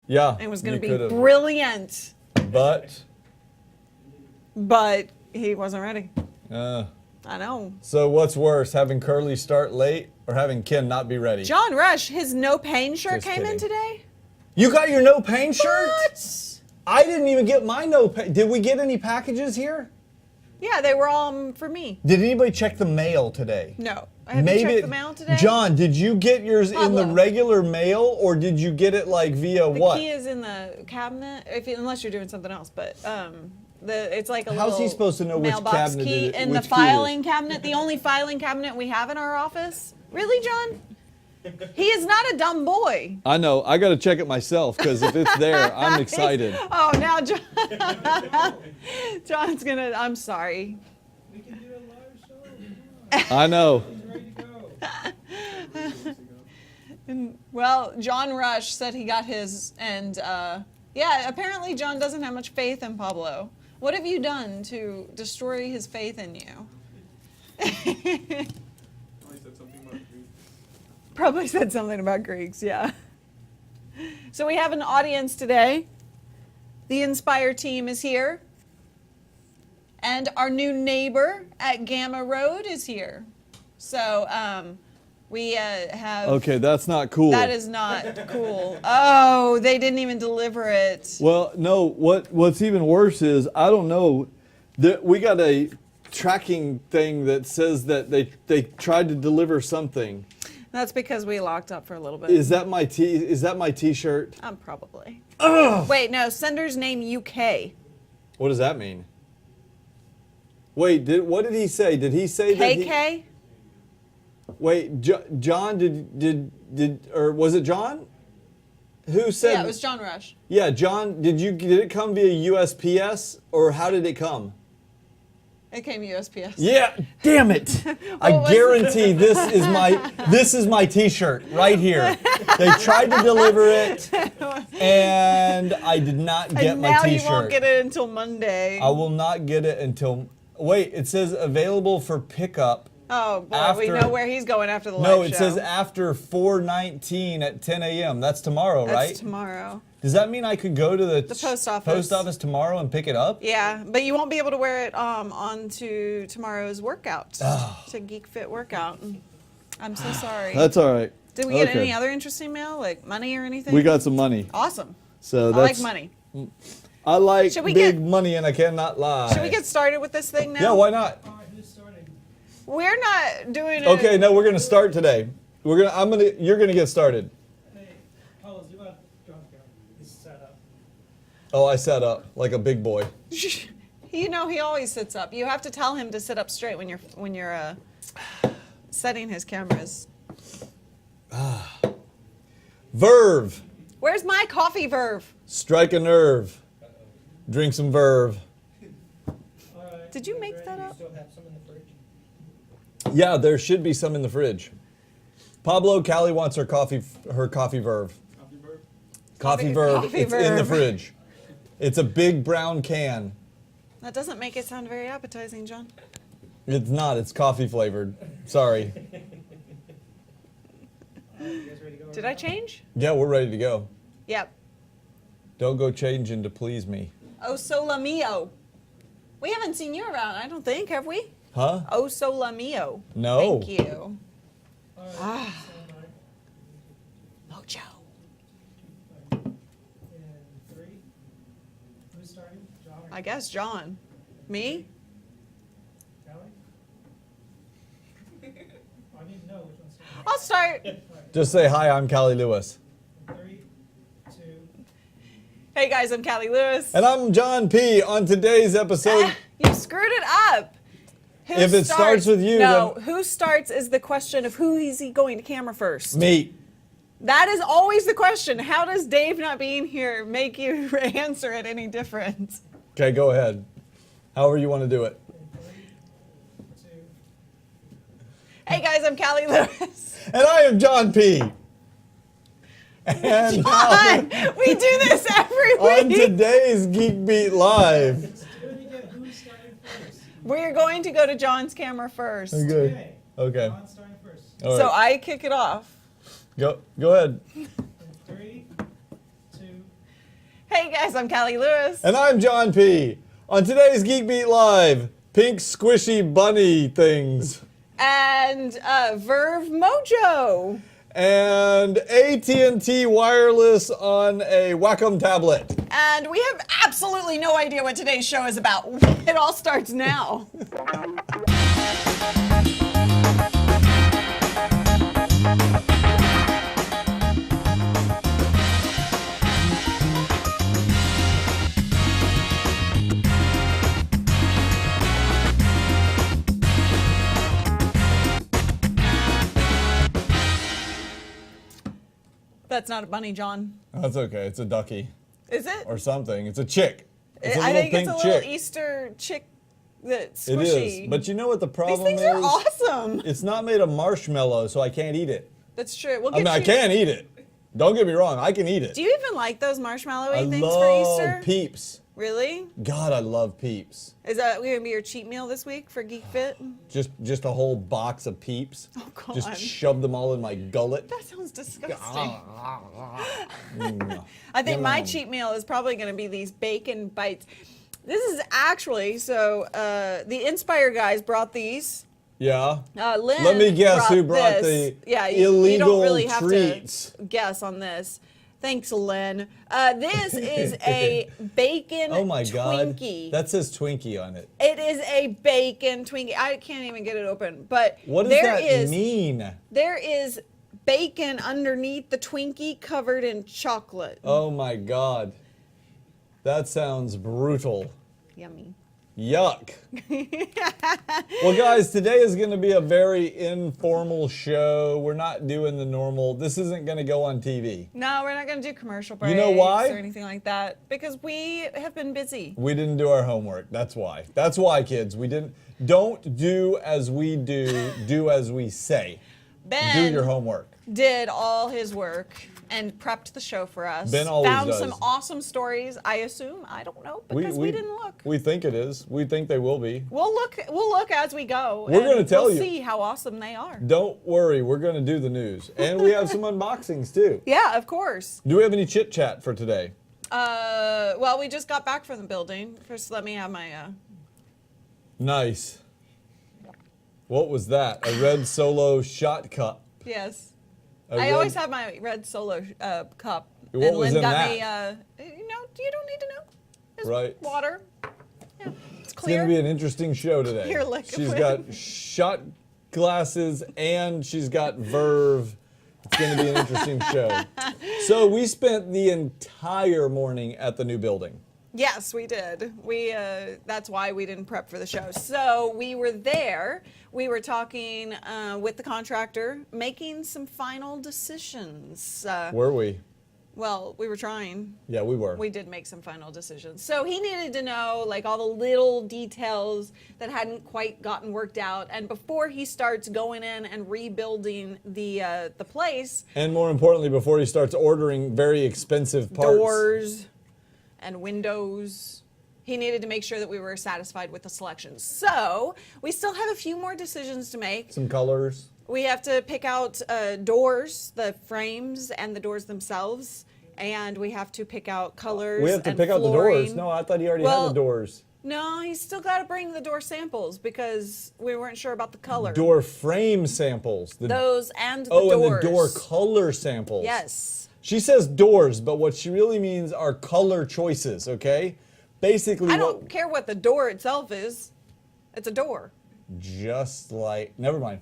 Yeah. It was going to be brilliant. But he wasn't ready. I know. So what's worse, having Curly start late or having Ken not be ready? John Rush, his no pain shirt came in today. You got your no pain shirt? What? I didn't even get my no pain. Did we get any packages here? Yeah, they were all for me. Did anybody check the mail today? No. Have you checked the mail today? John, did you get yours in the regular mail or did you get it like via what? The key is in the cabinet, unless you're doing something else, but it's like a How's he supposed to know which cabinet key in the filing cabinet, the only filing cabinet we have in our office. Really, John? He is not a dumb boy. I know. I got to check it myself because if it's there, I'm excited. Oh, now John. John's going to, I'm sorry. We can do a live show. I know. Ready to go. Well, John Rush said he got his, and yeah, apparently John doesn't have much faith in Pablo. What have you done to destroy his faith in you? Probably said something about Greeks, yeah. So we have an audience today. The Inspire team is here. And our new neighbor at Gamma Road is here. So we have... Okay, that's not cool. That is not cool. Oh, they didn't even deliver it. Well, no, what's even worse is, I don't know, we got a tracking thing that says that they tried to deliver something. That's because we locked up for a little bit. Is that my t-shirt? Probably. Ugh. Wait, no, sender's name UK. What does that mean? Wait, what did he say? Did he say that KK? Wait, John, or was it John? Who said? Yeah, it was John Rush. Yeah, John, did it come via USPS or how did it come? It came USPS. Yeah, damn it! I guarantee this is my T-shirt right here. They tried to deliver it, and I did not get my T-shirt. And now you won't get it until Monday. I will not get it until. Wait, it says available for pickup. Oh boy, we know where he's going after the live show. No, it says after 4/19 at 10 a.m. That's tomorrow, right? That's tomorrow. Does that mean I could go to the post office tomorrow and pick it up? Yeah, but you won't be able to wear it onto tomorrow's workout, to Geek Fit workout. I'm so sorry. That's all right. Did we get any other interesting mail, like money or anything? We got some money. Awesome. So I like money. I like big money, and I cannot lie. Should we get started with this thing now? Yeah, why not? All right, who's starting? We're not doing it. Okay, no, we're gonna start today. You're gonna get started. Hey, Carlos, you got John's camera. He's set up. Oh, I sat up like a big boy. You know he always sits up. You have to tell him to sit up straight when you're setting his cameras. Verve. Where's my coffee, Verve? Strike a nerve. Drink some Verve. All right, Did you make that You up? still have some in the fridge? Yeah, there should be some in the fridge. Pablo, Callie wants her coffee Verve. Coffee bird? Coffee Verve. Coffee It's in the Verve. fridge. It's a big brown can. That doesn't make it sound very appetizing, John. It's not. It's coffee flavored. Sorry. You guys ready to go? Did I change? Yeah, we're ready to go. Yep. Don't go changing to please me. Oh, sola mio. We haven't seen you around, I don't think, have we? Huh? Oh, sola mio. No. Thank you. All right, Mojo. and 3. Who's starting? John or I guess John. Me? Callie? I need to know which one's starting. I'll start. Just say hi, I'm Callie Lewis. 3, 2. Hey guys, I'm Callie Lewis. And I'm John P. On today's episode. You screwed it up. Who If it starts with you, No, then- who starts is the question of who is he going to camera first. Me. That is always the question. How does Dave not being here make you answer it any different? Okay, go ahead. However you want to do it. 3, 2. Hey guys, I'm Callie Lewis. And I am John P. And John, we do this every on week. today's Geek Beat Live. Let me get who's starting first. We're going to go to John's camera first. Okay. Okay. John's starting first. All right. So I kick it off. Go ahead. In 3, 2, Hey guys, I'm Callie Lewis. And I'm John P. On today's Geek Beat Live, pink squishy bunny things. And Verve Mojo. And AT&T wireless on a Wacom tablet. And we have absolutely no idea what today's show is about. It all starts now. That's not a bunny, John. That's okay, it's a ducky. Is it? Or something. It's a chick. It's a I little think pink it's a little chick. Easter chick that's It squishy. is. But you know what the These problem things is? are awesome. It's not made of marshmallow, so I can't eat it. That's true. We'll I get mean, I you- can eat it. Don't get me wrong, I can eat it. Do you even like those marshmallowy I things love for Easter? Peeps. Really? God, I love Peeps. Is that going to be your cheat meal this week for Geek Fit? Just a whole box of Peeps. Oh, God. Just shove them all in my gullet. That sounds disgusting. Mm. I think my Yum. cheat meal is probably going to be these bacon bites. This is actually, so the Inspire guys brought these. Yeah. Lynn Let me guess who brought this. the Yeah, you illegal don't really have treats. to guess on this. Thanks, Lynn. This is a bacon Oh my God. Twinkie. That says Twinkie on it. It is a bacon Twinkie. I can't even get it open. But What does there that is mean? there is bacon underneath the Twinkie covered in chocolate. Oh my God. That sounds brutal. Yummy. Yuck. Well, guys, today is going to be a very informal show. We're not doing the normal. This isn't going to go on TV. No, we're not going to do commercial breaks You know why? or anything like that because we have been busy. We didn't do our homework. That's why. That's why, kids. We didn't. Don't do as we do. Do as we say. Ben Do your homework. did all his work and prepped the show for us. Ben always Found does. some awesome stories, I assume. I don't know because we didn't look. We think it is. We think they will be. We'll look as we go. We're and gonna tell we'll you. see how awesome they are. Don't worry. We're going to do the news. And we have some unboxings, too. Yeah, of course. Do we have any chit chat for today? Well, we just got back from the building. First, let me have my. Nice. What was that? A red Solo shot cup. Yes. A I red- always have my red Solo cup. What and was Lynn in got that? me. You don't need to know. It's Right. water. Yeah, it's It's clear. going to be an interesting show today. Clear liquid. She's got shot glasses and she's got Verve. It's going to be an interesting show. So we spent the entire morning at the new building. Yes, we did. That's why we didn't prep for the show. So we were there. We were talking with the contractor, making some final decisions. Were we? Well, we were trying. Yeah, we were. We did make some final decisions. So he needed to know like all the little details that hadn't quite gotten worked out. And before he starts going in and rebuilding the place, And more importantly, before he starts ordering very expensive parts. doors and windows, he needed to make sure that we were satisfied with the selection. So we still have a few more decisions to make. Some colors. We have to pick out doors, the frames and the doors themselves, and we have to pick out colors. We have to and pick out the doors. flooring. No, I thought he already had Well, the doors. No, he's still got to bring the door samples because we weren't sure about the color. Door frame samples. Those and the oh, doors. and the door color samples. Yes. She says doors, but what she really means are color choices, okay? Basically, I don't care what the door itself is. It's a door. just like, never mind.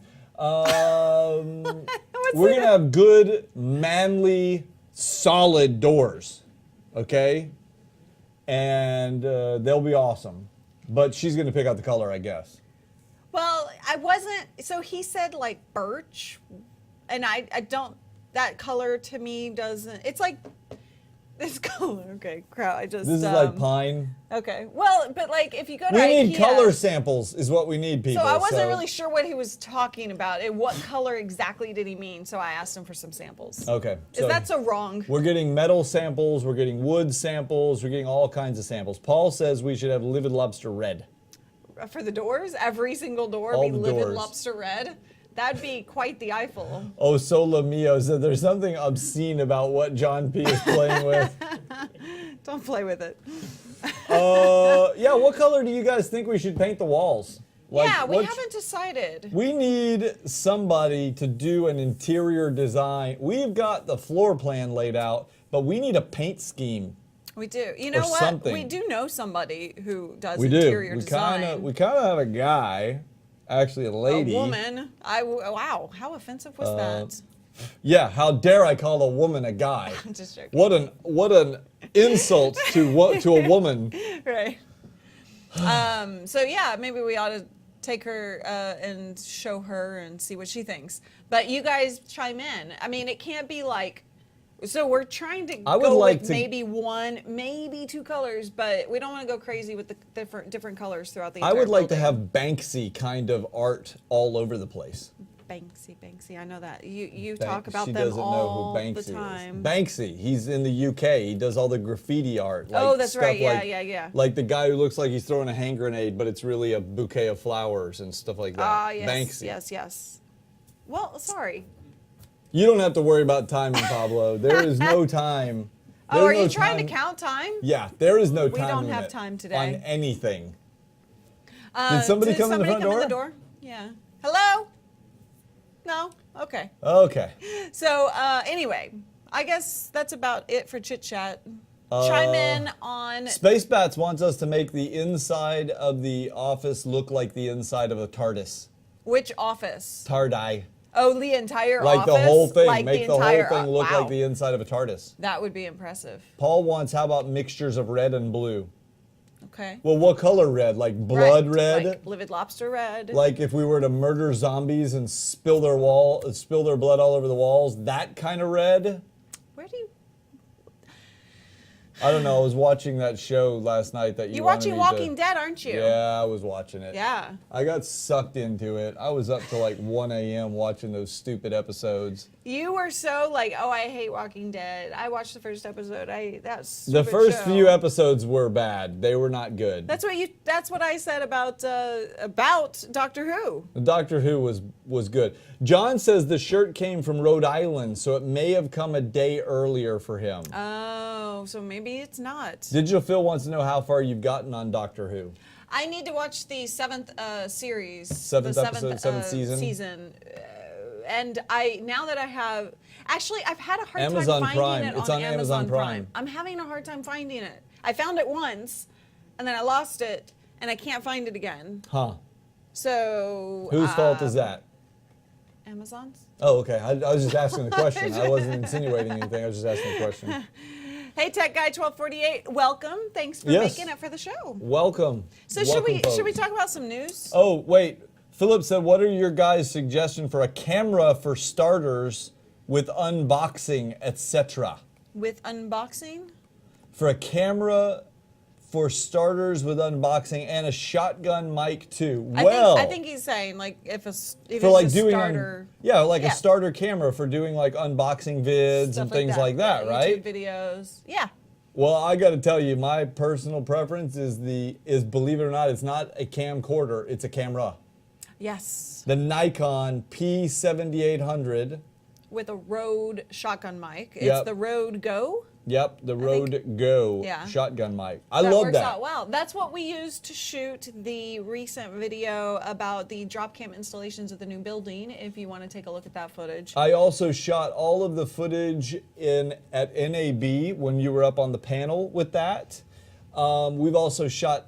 What's We're the- going to have good, manly, solid doors, okay? And they'll be awesome. But she's going to pick out the color, I guess. Well, I wasn't. So he said like birch, and I don't. That color to me doesn't. It's like this color. Okay, crap. I just. This is like pine. Okay. Well, but like if you go to We need IKEA, color samples is what we need, people. So I wasn't really sure what he was talking about. What color exactly did he mean? So I asked him for some samples. Okay. Is that so wrong? We're getting metal samples, we're getting wood samples, we're getting all kinds of samples. Paul says we should have livid lobster red. For the doors, every single door All be the livid doors. lobster red. That'd be quite the Eiffel. Oh, Sola Mio said there's something obscene about what John P is playing with. Don't play with it. Yeah, what color do you guys think we should paint the walls? Like, Yeah, we haven't decided. We need somebody to do an interior design. We've got the floor plan laid out, but we need a paint scheme. We do. You know what? Something. We do know somebody who does We interior do. design. We kind of have a guy, actually a lady. A woman. Wow, how offensive was that? Yeah, how dare I call a woman a guy? I'm just joking. What an insult to a woman. Right. So yeah, maybe we ought to take her and show her and see what she thinks. But you guys chime in. I mean, it can't be like. So we're trying to go with maybe one, maybe two colors, but we don't want to go crazy with the different colors throughout the entire I would like to building. have Banksy kind of art all over the place. Banksy, I know that. You talk about She them doesn't all know who Banksy the time. is. Banksy, he's in the UK. He does all the graffiti art. Like Oh, that's stuff right. Like, Yeah. Like the guy who looks like he's throwing a hand grenade, but it's really a bouquet of flowers and stuff like that. Ah, yes. Banksy. Yes. Well, sorry. You don't have to worry about timing, Pablo. There is no time. Oh, are There's no you trying to time- count time? Yeah, there is no time We don't have limit time today. on anything. Did somebody come in the front come door? in the door? Yeah. Hello? No? Okay. Okay. So anyway, I guess that's about it for chit chat. Chime in on Space Bats wants us to make the inside of the office look like the inside of a TARDIS. which office? TARDI. Oh, the entire Like office? the whole thing. Like Make the whole entire thing look wow. like the inside of a TARDIS. That would be impressive. Paul wants, how about mixtures of red and blue? Okay. Well, what color red? Like blood Right, red? Like livid lobster red. Like if we were to murder zombies and spill their blood all over the walls, that kind of red? Where do you... I don't know. I was watching that show last night that you You're wanted watching me Walking to... Dead, aren't you? Yeah, I was watching it. Yeah. I got sucked into it. I was up till like 1 a.m. watching those stupid episodes. You were so like, oh, I hate Walking Dead. I watched the first episode. That's The first few episodes were bad. They were not good. That's what I said about Doctor Who. Doctor Who was good. John says the shirt came from Rhode Island, so it may have come a day earlier for him. Oh, so maybe it's not. Digital Phil wants to know how far you've gotten on Doctor Who. I need to watch the seventh series. Seventh the episode, seventh season? And now that I have, actually, I've had a hard Amazon time finding Prime. it It's on on Amazon Amazon Prime. I'm having a hard time finding it. I found it once, and then I lost it, and I can't find it again. Huh. So Whose fault is that? Amazon's. Oh, okay. I was just asking the question. I wasn't insinuating anything. I was just asking the question. Hey, Tech Guy 1248, welcome. Thanks for Yes. making it for the show. Welcome. So Welcome, should we folks. talk about some news? Oh, wait. Philip said, what are your guys' suggestion for a camera for starters with unboxing, etc.? With unboxing? For a camera for starters with unboxing and a shotgun mic too. I think he's saying like if for it's like a doing starter, a starter camera for doing like unboxing vids stuff and things like that, yeah, right? YouTube videos. Yeah. Well, I got to tell you, my personal preference is believe it or not, it's not a camcorder, it's a camera. Yes. The Nikon P7800. With a Rode shotgun mic. It's Yep. the Rode Go. Yep, the Rode Go Yeah. shotgun mic. I That love works that. out well. That's what we used to shoot the recent video about the drop cam installations of the new building. If you want to take a look at that footage. I also shot all of the footage at NAB when you were up on the panel with that. We've also shot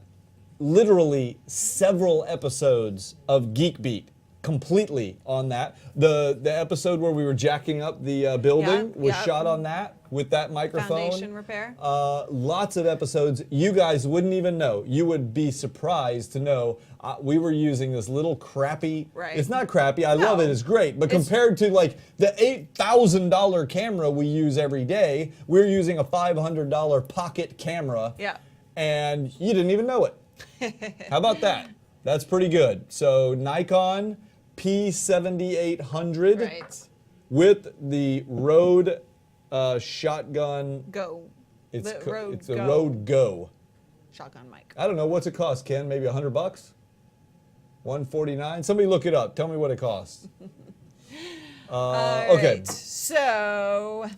literally several episodes of Geek Beat completely on that. The episode where we were jacking up the building was shot on that with that microphone. Foundation repair. Lots of episodes. You guys wouldn't even know. You would be surprised to know we were using this little crappy. Right. It's not crappy. I love it. It's great. But compared to like the $8,000 camera we use every day, we're using a $500 pocket camera. Yeah. And you didn't even know it. How about that? That's pretty good. So Nikon P7800 Right. with the Rode shotgun. Go. It's The Rode it's a Go. Rode Go. Shotgun mic. I don't know what's it cost, Ken. Maybe $100. $149. Somebody look it up. Tell me what it costs. All Okay. right. So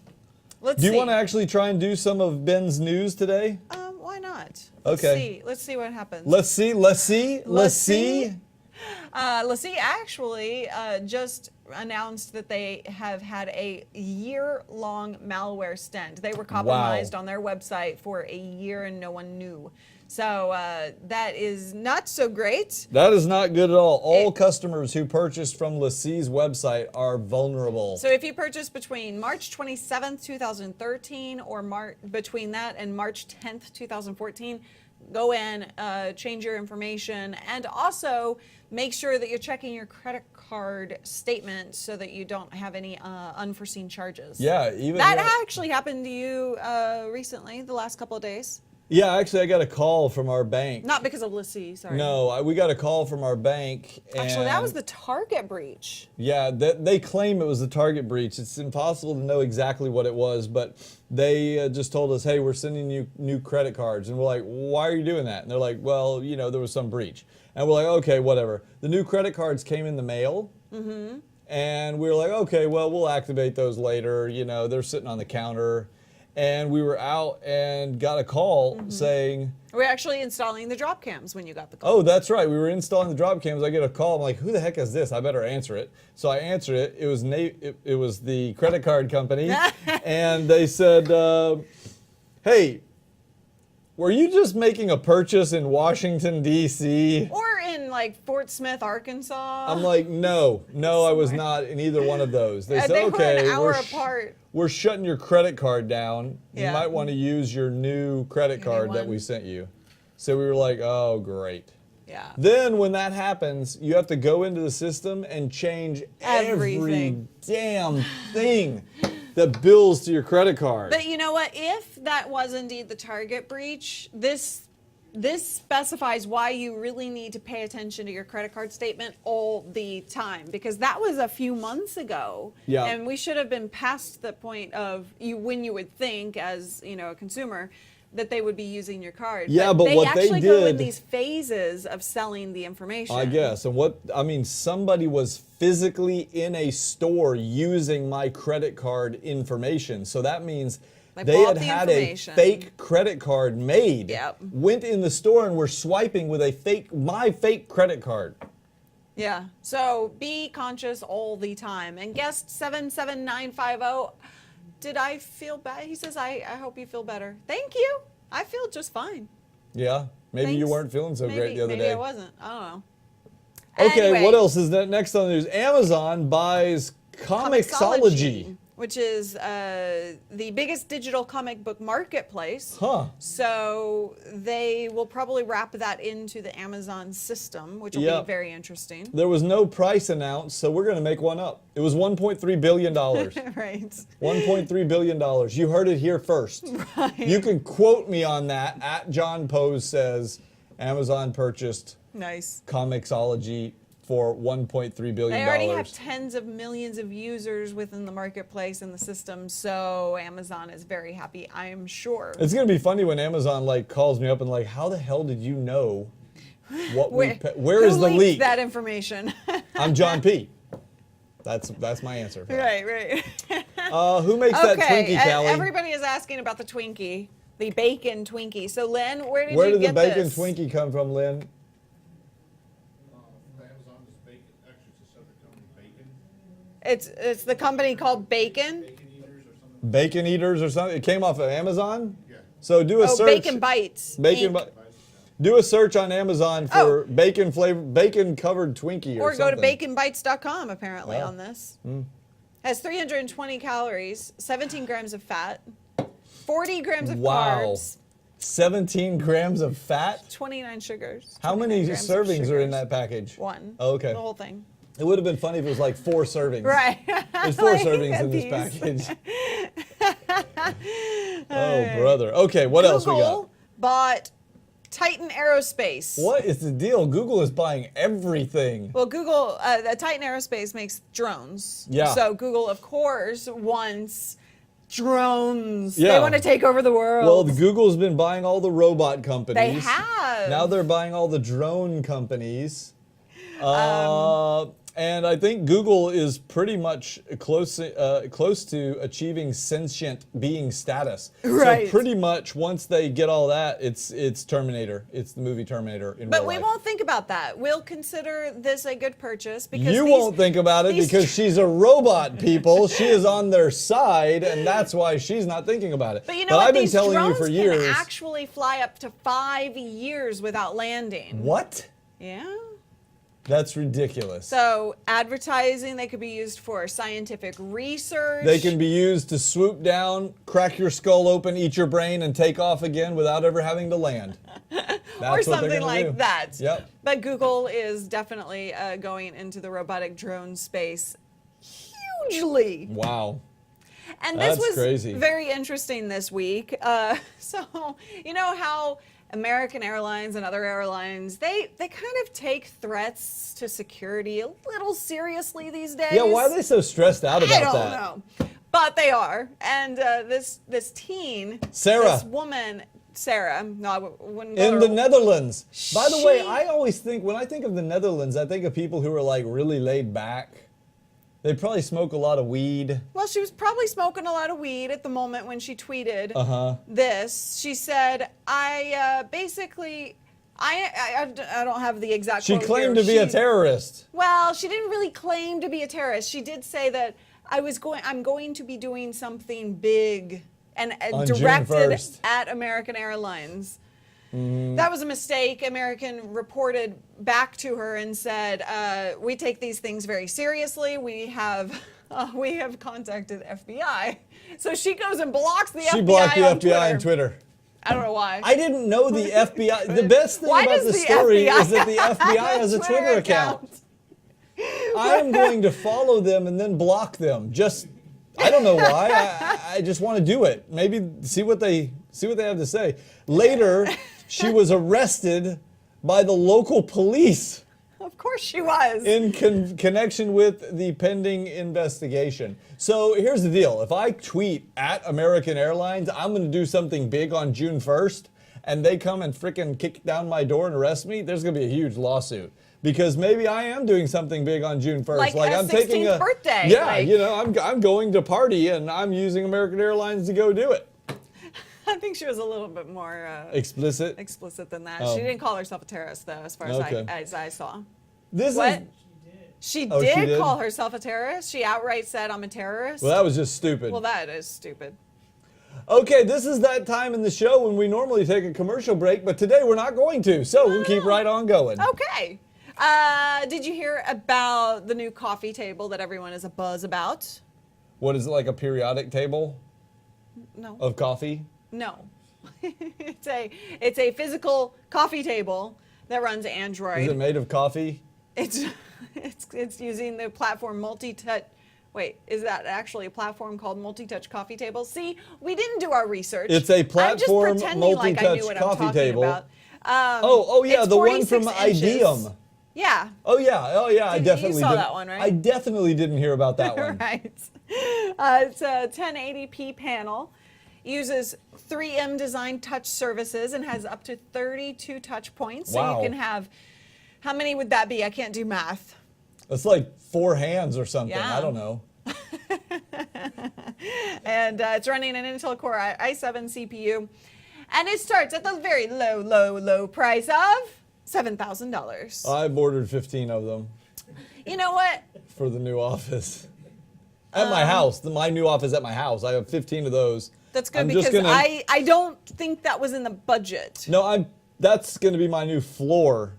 Let's Do you see. want to actually try and do some of Ben's news today? Why not? Okay. Let's see what happens. Let's see. Lassie actually just announced that they have had a year-long malware stint. They were compromised on their website for a year and no one knew. So that is not so great. That is not good at all. All customers who purchased from Lassie's website are vulnerable. So if you purchase between March 27th, 2013 or between that and March 10th, 2014, go in, change your information, and also make sure that you're checking your credit card statement so that you don't have any unforeseen charges. Yeah, even That actually happened to you recently, the last couple of days. Yeah, actually, I got a call from our bank. Not because of Lassie, sorry. No, we got a call from our bank. Actually, that and- was the Target breach. Yeah, they claim it was a Target breach. It's impossible to know exactly what it was, but they just told us, hey, we're sending you new credit cards. And we're like, why are you doing that? And they're like, well, you know, there was some breach. And we're like, okay, whatever. The new credit cards came in the mail. Mm-hmm. And we were like, okay, well, we'll activate those later. You know, they're sitting on the counter. And we were out and got a call saying, We're actually installing the drop cams when you got the call. oh, that's right. We were installing the drop cams. I get a call. I'm like, who the heck is this? I better answer it. So I answered it. It was it was the credit card company. And they said, hey, were you just making a purchase in Washington, D.C.? Or in like Fort Smith, Arkansas. I'm like, no, I was not in either one of those. They said, they okay, were an hour apart. We're shutting your credit card down. Yeah. You might want to use your new credit card that one. we sent you. So we were like, oh, great. Yeah. Then when that happens, you have to go into the system and change every Everything. damn thing that bills to your credit card. But you know what? If that was indeed the Target breach, this specifies why you really need to pay attention to your credit card statement all the time, because that was a few months ago. Yeah. And we should have been past the point of when you would think, as you know, a consumer, that they would be using your card. Yeah, but they what they actually go in did- these phases of selling the information. I guess. And somebody was physically in a store using my credit card information. So that means they bought had the had a information. fake credit card made, Yep. went in the store and were swiping with my fake credit card. Yeah. So be conscious all the time. And guest 77950, did I feel bad? He says, I hope you feel better. Thank you. I feel just fine. Yeah, maybe you Thanks. weren't feeling so great the other maybe day. I wasn't. I don't know. Okay, Anyway, what else is that next on the news? Amazon buys Comixology. which is the biggest digital comic book marketplace. Huh. So they will probably wrap that into the Amazon system, which will Yep. be very interesting. There was no price announced, so we're going to make one up. It was $1.3 billion. Right. $1.3 billion. You heard it here first. Right. You can quote me on that. At John Pose says Amazon purchased Nice. Comixology for $1.3 billion. They already have tens of millions of users within the marketplace and the system, so Amazon is very happy, I am sure. It's going to be funny when Amazon calls me up and how the hell did you know what where is Who the leaked leak? that information? I'm John P. That's my answer. Right. Who makes that Okay, Twinkie, Callie? everybody is asking about the Twinkie, the bacon Twinkie. So Lynn, where did Where you did get the bacon this? Twinkie come from, Lynn? Amazon is bacon. Actually, it's a separate company, Bacon. It's the company called Bacon. Bacon Eaters or something. Bacon Eaters or something? It came off of Amazon? Yeah. So do a Oh, search. Bacon Bites. Bacon Inc. Bi- Do a search on Amazon for Oh. bacon covered Twinkie Or or go to something. baconbites.com apparently Wow. on this. Has 320 calories, 17 grams of fat, 40 grams of Wow. carbs, 17 grams of fat? 29 sugars. How many 29 grams of servings are in sugars. that package? One. Oh, okay. The whole thing. It would have been funny if it was 4 servings. Right. There's 4 Like servings in this these. package. Oh, brother. Okay, what else we got? Google bought Titan Aerospace. What is the deal? Google is buying everything. Well, Google, Titan Aerospace makes drones. Yeah. So Google, of course, wants drones. Yeah. They want to take over the world. Well, Google's been buying all the robot companies. They have. Now they're buying all the drone companies. And I think Google is pretty much close to achieving sentient being status. Right. So pretty much once they get all that, it's Terminator. It's the movie Terminator in But real we life. won't think about that. We'll consider this a good purchase because You these- won't think about it these- because she's a robot, people. She is on their side, and that's why she's not thinking about it. But you know what? I've been These telling you drones for years. can actually fly up to 5 years without landing. What? Yeah. That's ridiculous. So advertising, they could be used for scientific research. They can be used to swoop down, crack your skull open, eat your brain, and take off again without ever having to land. That's or what they're something gonna like do. that. Yep. But Google is definitely going into the robotic drone space hugely. Wow. And this That's was crazy. very interesting this week. So you know how American Airlines and other airlines, they kind of take threats to security a little seriously these days. Yeah, why are they so stressed out about I don't that? know. But they are. And this teen, Sarah. this woman, Sarah, no, I wouldn't go In to the her- Netherlands. By the way, She- I always think, when I think of the Netherlands, I think of people who are like really laid back. They probably smoke a lot of weed. Well, she was probably smoking a lot of weed at the moment when she tweeted Uh-huh. this. She said, I don't have the exact She quote claimed here. to be a She- terrorist. Well, she didn't really claim to be a terrorist. She did say that I'm going to be doing something big and On June directed 1st. at American Airlines. Mm-hmm. That was a mistake. American reported back to her and said, "We take these things very seriously. We have contacted FBI." So she goes and blocks the FBI. She blocked the on FBI on Twitter. I don't know why. I didn't know the FBI. The best thing Why about does the the story FBI is that the have FBI has a Twitter account. I am going to follow them and then block them. I don't know why. I just want to do it. Maybe see what they have to say. Later, she was arrested by the local police Of course she was. in connection with the pending investigation. So here's the deal. If I tweet at American Airlines, I'm going to do something big on June 1st, and they come and frickin' kick down my door and arrest me, there's going to be a huge lawsuit. Because maybe I am doing something big on June 1st. Like a I'm taking 16th birthday, Yeah, like- I'm going to party, and I'm using American Airlines to go do it. I think she was a little bit more Explicit. explicit than that. Oh. She didn't call herself a terrorist, though, as far Okay. as I saw. This What? is She Oh, she did did? call herself a terrorist. She outright said, "I'm a terrorist." well, that was just stupid. Well, that is stupid. Okay, this is that time in the show when we normally take a commercial break, but today we're not going to, so we'll keep right on going. Okay. Did you hear about the new coffee table that everyone is a buzz about? What is it, like a periodic table No. of coffee? No. It's a physical coffee table that runs Android. Is it made of coffee? It's using the platform multi-touch. Wait, is that actually a platform called multi-touch coffee table? See, we didn't do our research. It's a platform I'm just pretending like I multi-touch knew what coffee I'm talking table. about. Oh yeah, it's the one from 46 inches. Ideum. Yeah. Oh yeah, I You definitely saw did. that one, right? I definitely didn't hear about that one. Right. It's a 1080p panel. Uses 3M design touch surfaces and has up to 32 touch points. So Wow. you can have, how many would that be? I can't do math. It's like 4 hands or something. Yeah. I don't know. And it's running an Intel Core i7 CPU. And it starts at the very low price of $7,000. I've ordered 15 of them You know what? for the new office. At my house, my new office at my house. I have 15 of those. That's good I'm because just gonna, I don't think that was in the budget. No, that's going to be my new floor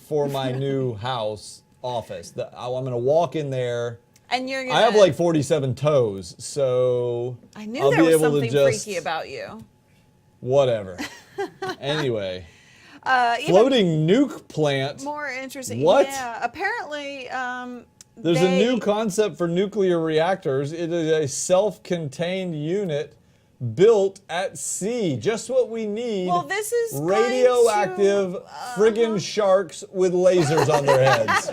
for my new house office. I'm going to walk in there. And you're gonna, I have like 47 toes, so I knew I'll there be was able something to just freaky about you. whatever. Anyway, Even floating nuke plant. more interesting. What? Yeah, apparently. There's a new concept for nuclear reactors. It is a self-contained unit built at sea. Just what we need. Well, this is going radioactive to, friggin' sharks with lasers on their heads.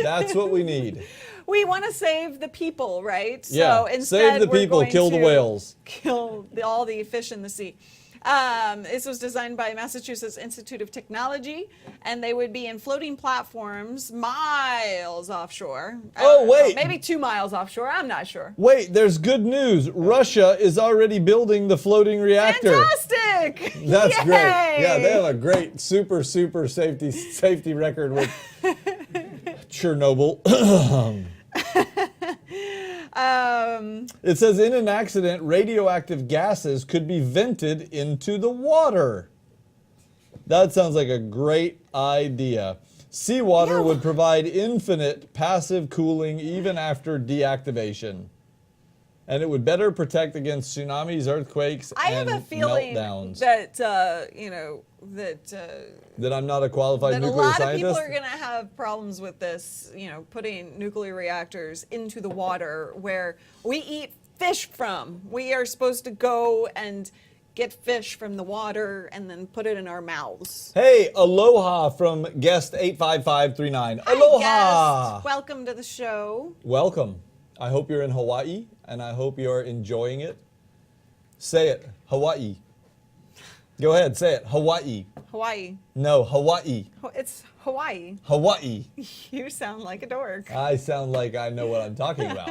That's what we need. We want to save the people, right? Yeah, So instead, save the we're people, going kill the to whales. Kill all the fish in the sea. This was designed by Massachusetts Institute of Technology, and they would be in floating platforms miles offshore. Oh, wait. Maybe 2 miles offshore. I'm not sure. Wait, there's good news. Russia is already building the floating reactor. Fantastic! That's Yay! great. Yeah, they have a great super safety record with Chernobyl. It says in an accident, radioactive gases could be vented into the water. That sounds like a great idea. Seawater would provide infinite passive cooling even after deactivation. And it would better protect against tsunamis, earthquakes, I have and a feeling meltdowns. that That I'm not a qualified that a nuclear lot scientist? of people are going to have problems with this, putting nuclear reactors into the water where we eat fish from. We are supposed to go and get fish from the water and then put it in our mouths. Hey, aloha from guest 85539. Hi, Aloha! guest. Welcome to the show. Welcome. I hope you're in Hawaii, and I hope you're enjoying it. Say it, Hawaii. Go ahead, say it, Hawaii. Hawaii. No, Hawaii. It's Hawaii. Hawaii. You sound like a dork. I sound like I know what I'm talking about.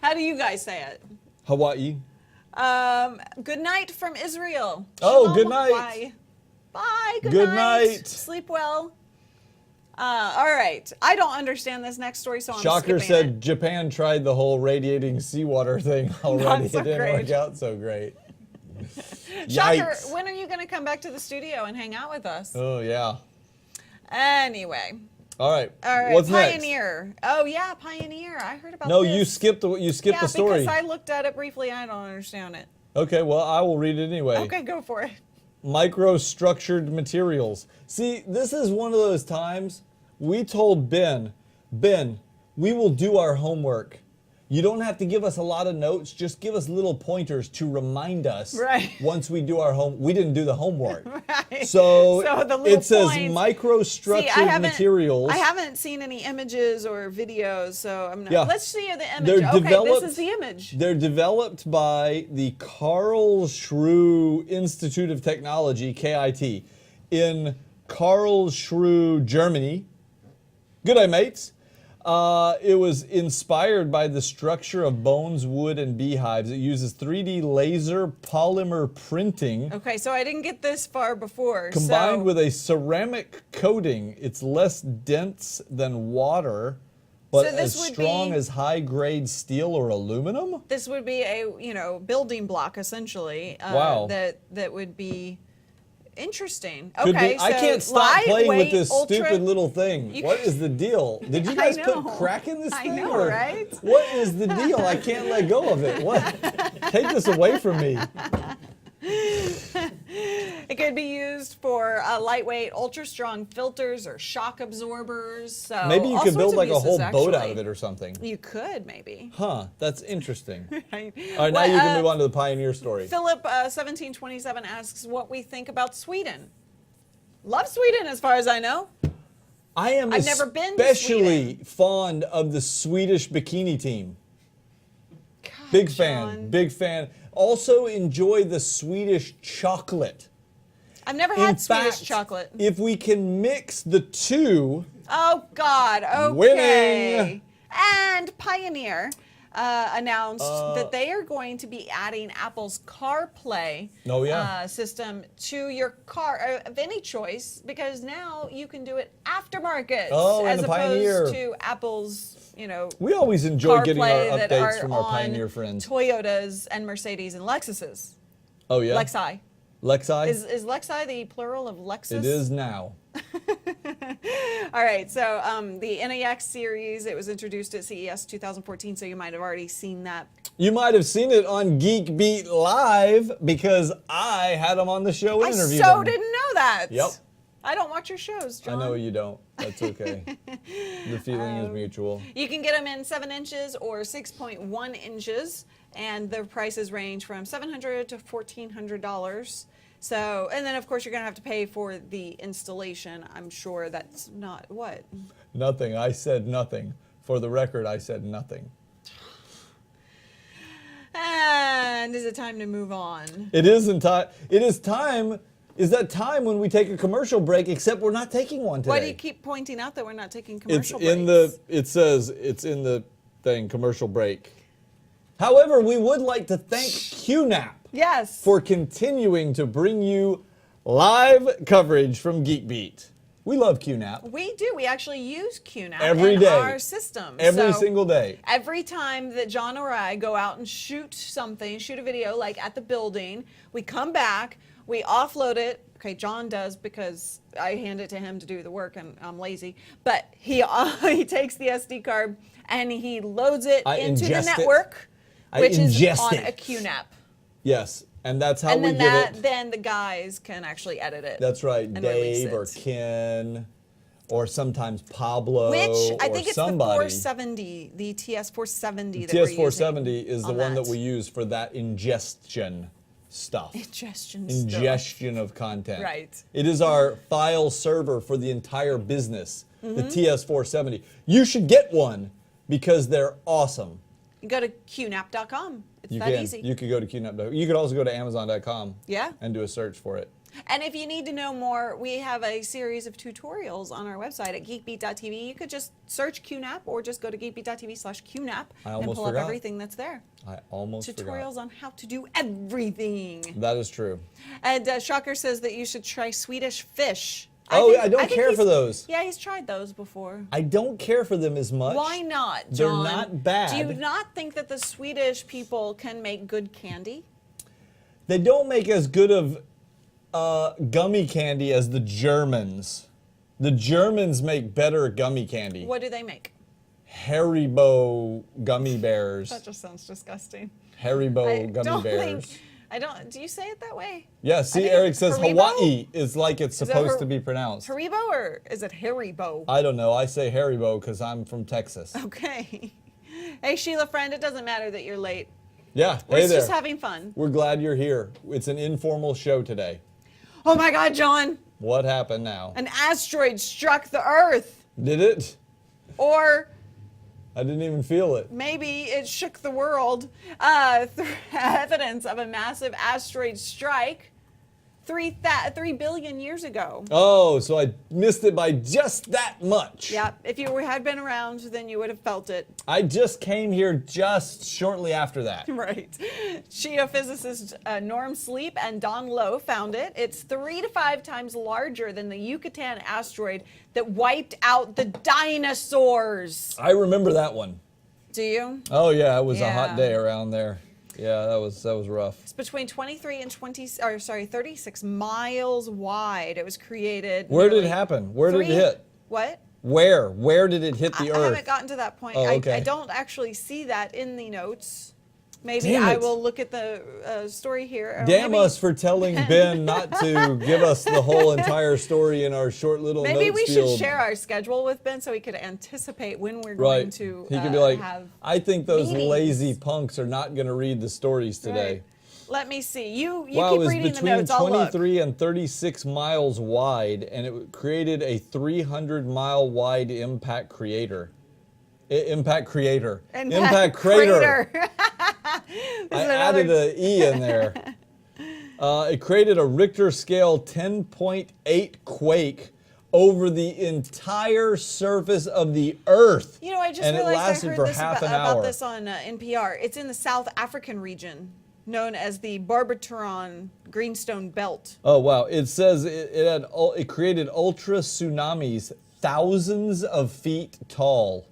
How do you guys say it? Hawaii. Good night from Israel. Oh, Shalom, good night. Bye. Bye. Good, Good night. night. Sleep well. All right. I don't understand this next story, so I'm Shocker skipping said it. Japan tried the whole radiating seawater thing already. so It didn't great. work out so great. Shocker, Yikes. when are you going to come back to the studio and hang out with us? Oh, yeah. Anyway. All right. All right. What's Pioneer. Oh, yeah, Pioneer. I heard about next? No, this. you skipped the story. because I looked at it briefly. I don't understand it. Okay, well, I will read it anyway. Okay, go for it. Microstructured materials. See, this is one of those times we told Ben, we will do our homework. You don't have to give us a lot of notes, just give us little pointers to remind us Right. once we do our home. We didn't do the homework. Right. So, the little it says points- microstructured See, I materials. haven't seen any images or videos, so I'm not. Yeah. Let's see the image. They're Okay, developed- this is the image. They're developed by the Karlsruhe Institute of Technology, KIT, in Karlsruhe, Germany. Good day, mates. It was inspired by the structure of bones, wood, and beehives. It uses 3D laser polymer printing. Okay, so I didn't get this far before. Combined with a ceramic coating, it's less dense than water, but So this as would strong be- as high-grade steel or aluminum. this would be a building block essentially. Wow. That would be interesting. Could Okay, be- I so can't stop playing with lightweight, this ultra- stupid little thing. You- What is the deal? Did you I guys put know. crack in this I thing? know, or right? What is the deal? I can't let go of it. What? Take this away from me. It could be used for lightweight, ultra-strong filters or shock absorbers. So Maybe you all could sorts build of like a uses, whole boat out actually. of it or something. You could maybe. Huh, that's interesting. Right. All right, now you can move on to the Pioneer story. Philip 1727 asks what we think about Sweden. Love Sweden, as far as I know. I am I've never been to especially fond of the Swedish bikini team. God, Big John. fan, big fan. Also enjoy the Swedish chocolate. I've never In had Swedish fact, chocolate. if we can mix the two, Oh God. Okay. Winning. And Pioneer announced that they are going to be adding Apple's CarPlay Oh, yeah. system to your car of any choice, because now you can do it aftermarket Oh, as and the opposed Pioneer. to Apple's, we always enjoy getting our CarPlay that updates are from our on Pioneer friends. Toyotas and Mercedes and Lexuses. Oh yeah, Lexi. Lexi. Is Lexi the plural of Lexus? It is now. All right, so the NAX series, it was introduced at CES 2014, so you might have already seen that. You might have seen it on Geek Beat Live because I had them on the show and I interviewed so them. didn't know that. Yep. I don't watch your shows, I John. know you don't. That's okay. The feeling is mutual. You can get them in 7 inches or 6.1 inches, and the prices range from $700 to $1,400. So, and then of course you're gonna have to pay for the installation. I'm sure that's not what. Nothing. I said nothing. For the record, I said nothing. And is it time to move on? It isn't time. It is time. Is that time when we take a commercial break? Except we're not taking one today. Why do you keep pointing out that we're not taking commercial It's in breaks? it says it's in the thing, commercial break. However, we would like to thank QNAP Yes. for continuing to bring you live coverage from Geek Beat. We love QNAP. We do. We actually use QNAP Every in day. our system. Every So single day. Every time that John or I go out and shoot a video like at the building, we come back, we offload it. Okay, John does because I hand it to him to do the work and I'm lazy. But he takes the SD card and he loads it into the ingest it. network, I which is ingest on it. a QNAP. Yes, and that's how And we then get it. then the guys can actually edit it. That's right, and release Dave or it. Ken, or sometimes Pablo, Which I or think it's somebody. the 470, the TS470 that TS470 is the on one that we use for that ingestion stuff. Ingestion stuff. Ingestion of content. Right. It is our file server for the entire business, the Mm-hmm. TS470. You should get one because they're awesome. You go to qnap.com. It's You that can. easy. You could go to QNAP. You could also go to Amazon.com. Yeah. And do a search for it. And if you need to know more, we have a series of tutorials on our website at geekbeat.tv. You could just search QNAP or just go to geekbeat.tv/QNAP I and almost pull forgot. up everything that's there. I almost Tutorials forgot. on how to do everything. That is true. And Shocker says that you should try Swedish fish. Oh, I don't think care for he's- those. Yeah, he's tried those before. I don't care for them as much. Why not, They're John? not bad. Do you not think that the Swedish people can make good candy? They don't make as good of gummy candy as the Germans. The Germans make better gummy candy. What do they make? Haribo gummy bears. That just sounds disgusting. Haribo gummy bears. Do you say it that way? Yeah, see, think Eric it's says Haribo? Hawaii is like it's it supposed to be pronounced. Haribo or is it Haribo? I don't know. I say Haribo because I'm from Texas. Okay. Hey, Sheila friend, it doesn't matter that you're late. Yeah, We're hey there. just having fun. We're glad you're here. It's an informal show today. Oh my God, John! What happened now? An asteroid struck the Earth. Did it? Or I didn't even feel it. maybe it shook the world. Evidence of a massive asteroid strike 3 billion years ago. Oh, so I missed it by just that much. Yeah, if you had been around, then you would have felt it. I just came here just shortly after that. Right. Geophysicists Norm Sleep and Don Lowe found it. It's 3 to 5 times larger than the Yucatan asteroid that wiped out the dinosaurs. I remember that one. Do you? Oh yeah, it was a hot Yeah. day around there. Yeah, that was rough. It's between 23 and 36 miles wide. It was created. Where did it nearly happen? Where did it three- Hit? What? Where did it hit the I earth? haven't gotten to that point. Oh, okay. I don't actually see that in the notes. Maybe Damn I it. will look at the story here. Or Damn maybe- us for telling Ben not to give us the whole entire story in our short little Maybe notes we should field. share our schedule with Ben so he could anticipate when we're going Right. to He could be like, have. I think those meetings." lazy punks are not going to read the stories today. Right. Let me see. You Wow, it keep was reading the between notes. I'll look. 23 and 36 miles wide, and it created a 300-mile wide impact crater. Impact crater. Impact crater. This I is added another- an E in there. It created a Richter scale 10.8 quake over the entire surface of the Earth. You know, I just and realized it lasted I heard for this half about, an hour. about this on NPR. It's in the South African region, known as the Barberton Greenstone Belt. Oh wow! It says it created ultra tsunamis thousands of feet tall,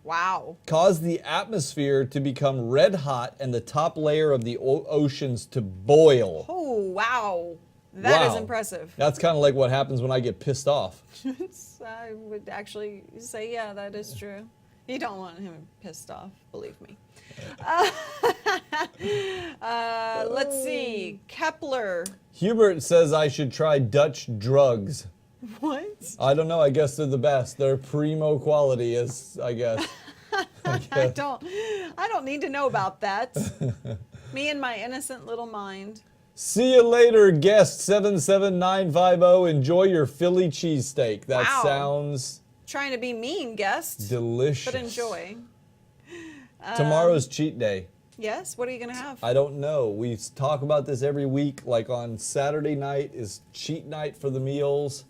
Wow. caused the atmosphere to become red hot and the top layer of the oceans to boil. Oh, wow. That is Wow. impressive. That's kind of like what happens when I get pissed off. I would actually say, yeah, that is true. You don't want him pissed off, believe me. Let's see. Kepler. Hubert says I should try Dutch drugs. What? I don't know. I guess they're the best. They're primo quality, I guess. I don't need to know about that. Me and my innocent little mind. See you later, guest 77950. Enjoy your Philly cheesesteak. That Wow. sounds Trying to be mean, guest. delicious. But enjoy. Tomorrow's cheat day. Yes. What are you gonna have? I don't know. We talk about this every week. Like on Saturday night is cheat night for the meals.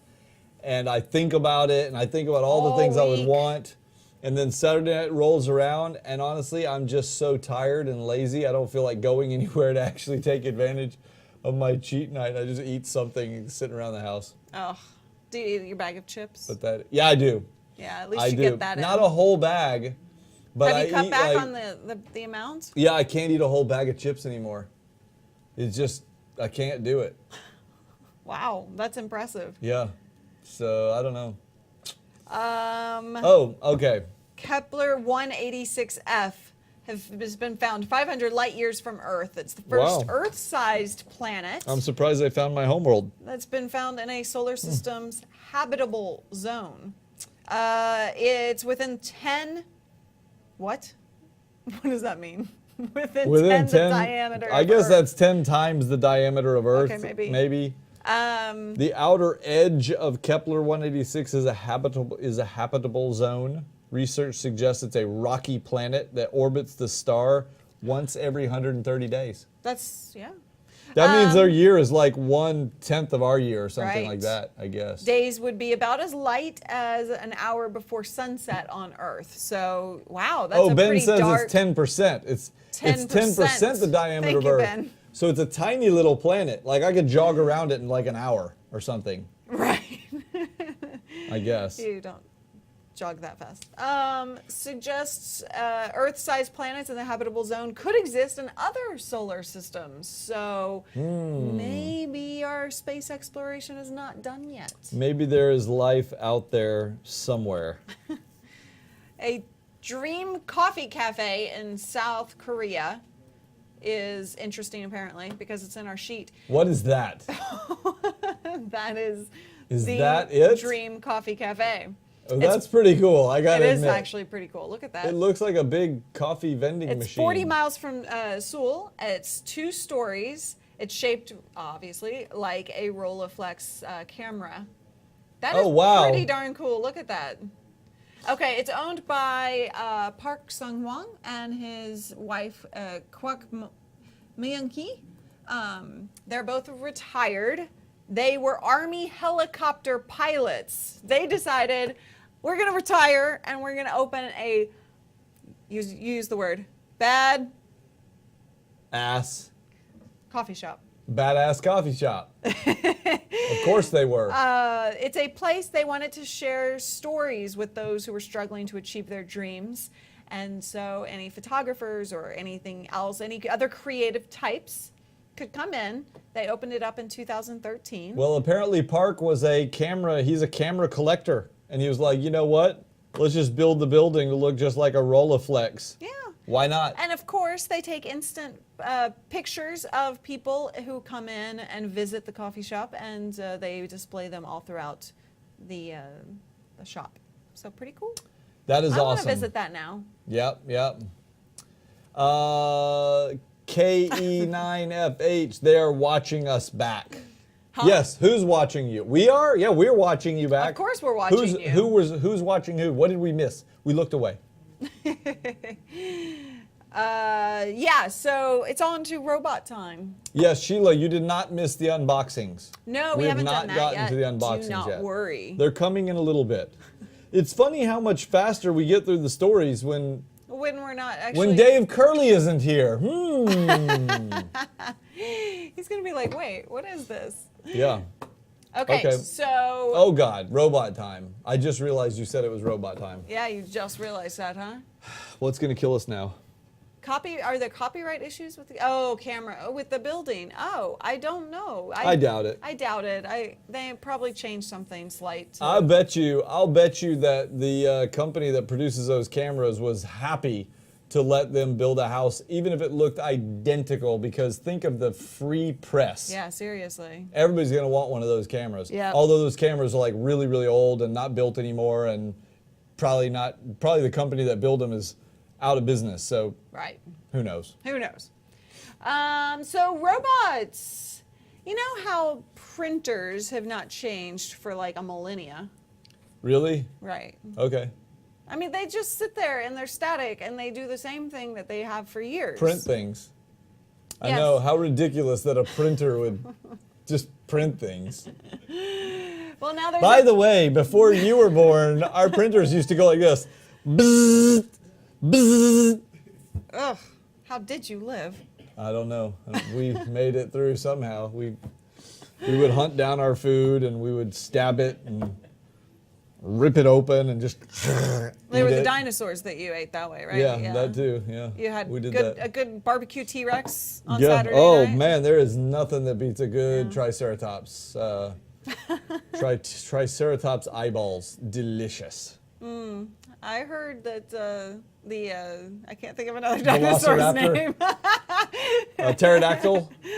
And I think about it and I think about all the things I would week. want. And then Saturday night rolls around and honestly, I'm just so tired and lazy. I don't feel like going anywhere to actually take advantage of my cheat night. I just eat something sitting around the house. Oh, do you eat your bag of chips? But yeah, I do. Yeah, at least I you do. get that in. Not a whole bag, but Have you I cut eat back like, on the amount? yeah, I can't eat a whole bag of chips anymore. It's just I can't do it. Wow, that's impressive. Yeah. So I don't know. Um, Oh, okay. Kepler 186f has been found 500 light years from Earth. It's the first Wow. Earth-sized planet I'm surprised I found my homeworld. that's been found in a solar system's habitable zone. It's within 10. What? What does that mean? Within 10 the diameter. I of guess Earth. that's 10 times the diameter of Earth. Okay, maybe. The outer edge of Kepler 186 is a habitable zone. Research suggests it's a rocky planet that orbits the star once every 130 days. That's yeah. That means their year is like 1/10 of our year or something Right. like that, I guess. Days would be about as light as an hour before sunset on Earth. So wow, that's a Ben pretty says dark. it's 10%. It's 10% the diameter Thank of you, Earth. Ben. So it's a tiny little planet. Like I could jog around it in like an hour or something, Right. I guess. You don't jog that fast. Suggests Earth-sized planets in the habitable zone could exist in other solar systems. So maybe our space exploration is not done yet. Maybe there is life out there somewhere. A dream coffee cafe in South Korea is interesting apparently because it's in our sheet. What is that? That is the that it? dream coffee cafe. Oh, that's pretty cool. I It gotta is admit. actually pretty cool. Look at that. It looks like a big coffee vending It's machine. 40 miles from Seoul. It's 2 stories. It's shaped, obviously, like a Rolleiflex camera. That is Oh, wow. pretty darn cool. Look at that. Okay, it's owned by Park Sung-hwang and his wife, Kwak Myung-hee. They're both retired. They were Army helicopter pilots. They decided, we're going to retire and we're going to open a, use the word, bad Ass. coffee shop. Badass coffee shop. Of course they were. It's a place they wanted to share stories with those who were struggling to achieve their dreams. And so any photographers or anything else, any other creative types could come in. They opened it up in 2013. Well, apparently Park was he's a camera collector. And he was like, you know what? Let's just build the building to look just like a Rolleiflex. Yeah. Why not? And of course, they take instant pictures of people who come in and visit the coffee shop, and they display them all throughout the shop. So pretty cool. That is I want awesome. to visit that now. Yep. KE9FH, they're watching us back. Huh? Yes, who's watching you? We are? Yeah, we're watching you back. Of course we're watching you. Who's watching who? What did we miss? We looked away. Yeah, so it's on to robot time. Yes, Sheila, you did not miss the unboxings. No, we have haven't not done that gotten yet. to the unboxings Do not yet. worry. They're coming in a little bit. It's funny how much faster we get through the stories when When we're not actually... when Dave Curley isn't here. He's going to be like, wait, what is this? Yeah. Okay, so... Oh God, robot time. I just realized you said it was robot time. Yeah, you just realized that, huh? What's gonna kill us now? Are there copyright issues with the camera with the building? Oh, I don't know. I doubt it. I doubt it. They probably changed something slight. I'll bet you that the company that produces those cameras was happy to let them build a house, even if it looked identical, because think of the free press. Yeah, seriously. Everybody's gonna want one of those cameras. Yeah. Although those cameras are like really, really old and not built anymore, and probably the company that built them is out of business. So Right. who knows? Who knows? So robots. You know how printers have not changed for like a millennia, Really? right? Okay. I mean, they just sit there and they're static and they do the same thing that they have for years. Print things. I Yes. know, how ridiculous that a printer would just print things. Well, now there's By the way, before you were born, our printers used to go like this. Bzzz, bzzz. Ugh, how did you live? I don't know. We made it through somehow. We would hunt down our food and we would stab it and rip it open and just They were eat the it. dinosaurs that you ate that way, right? Yeah, that too. Yeah, You had we did good, that. a good barbecue T-Rex on Yeah. Saturday Oh night. man, there is nothing that beats a good Triceratops. Triceratops eyeballs, delicious. I heard that I can't think of another dinosaur's Velociraptor? name.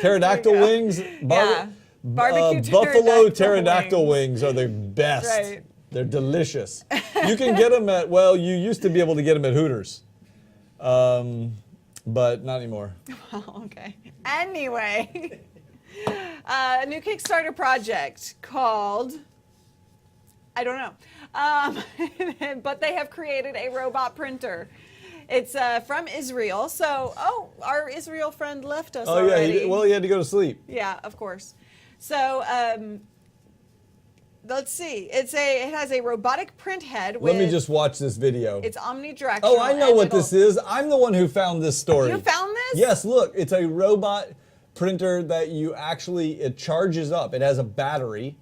Pterodactyl wings. Yeah. Barbecue Buffalo pterodactyl pterodactyl wings are the best. Right. They're delicious. You can get them at, well, you used to be able to get them at Hooters, but not anymore. Oh, okay. Anyway, a new Kickstarter project called, I don't know, but they have created a robot printer. It's from Israel. So, our Israel friend left us Oh yeah, already. he had to go to sleep. Yeah, of course. So, let's see. It has a robotic print head with. Let me just watch this video. It's omnidirectional. Oh, I know and what this is. I'm the one who found this story. You found this? Yes, look, it's a robot printer that it charges up. It has a battery,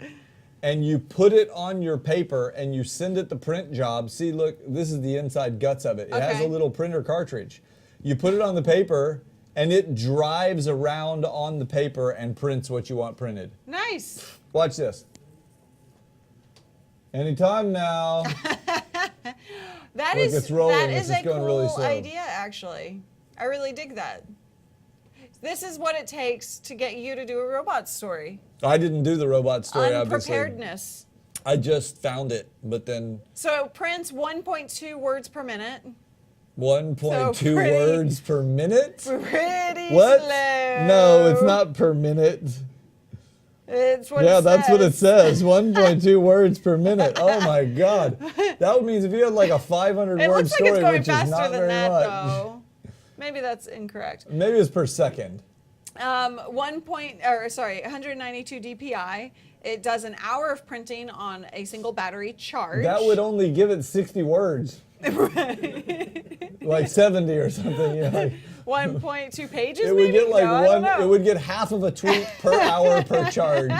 and you put it on your paper and you send it the print job. See, look, this is the inside guts of it. It has a Okay. little printer cartridge. You put it on the paper, and it drives around on the paper and prints what you want printed. Nice. Watch this. Anytime now. That Look, is it's rolling. that It's is just a going cool really slow. idea, actually. I really dig that. This is what it takes to get you to do a robot story. I didn't do the robot story, obviously. Unpreparedness. I just found it, but then So it prints 1.2 words per minute. 1.2 So pretty- words per minute? Pretty What? slow. No, it's not per minute. It's what Yeah, it that's what it says. says. 1.2 words per minute. Oh my God. That means if you had like a 500 It word looks like story, it's going which is faster not than very that, much. though. Maybe that's incorrect. Maybe it's per second. 192 DPI. It does an hour of printing on a single battery charge. That would only give it 60 words. Like 70 or something. You know, like, 1.2 pages. it would maybe? get like No, I don't one. know. It would get half of a tweet per hour per charge.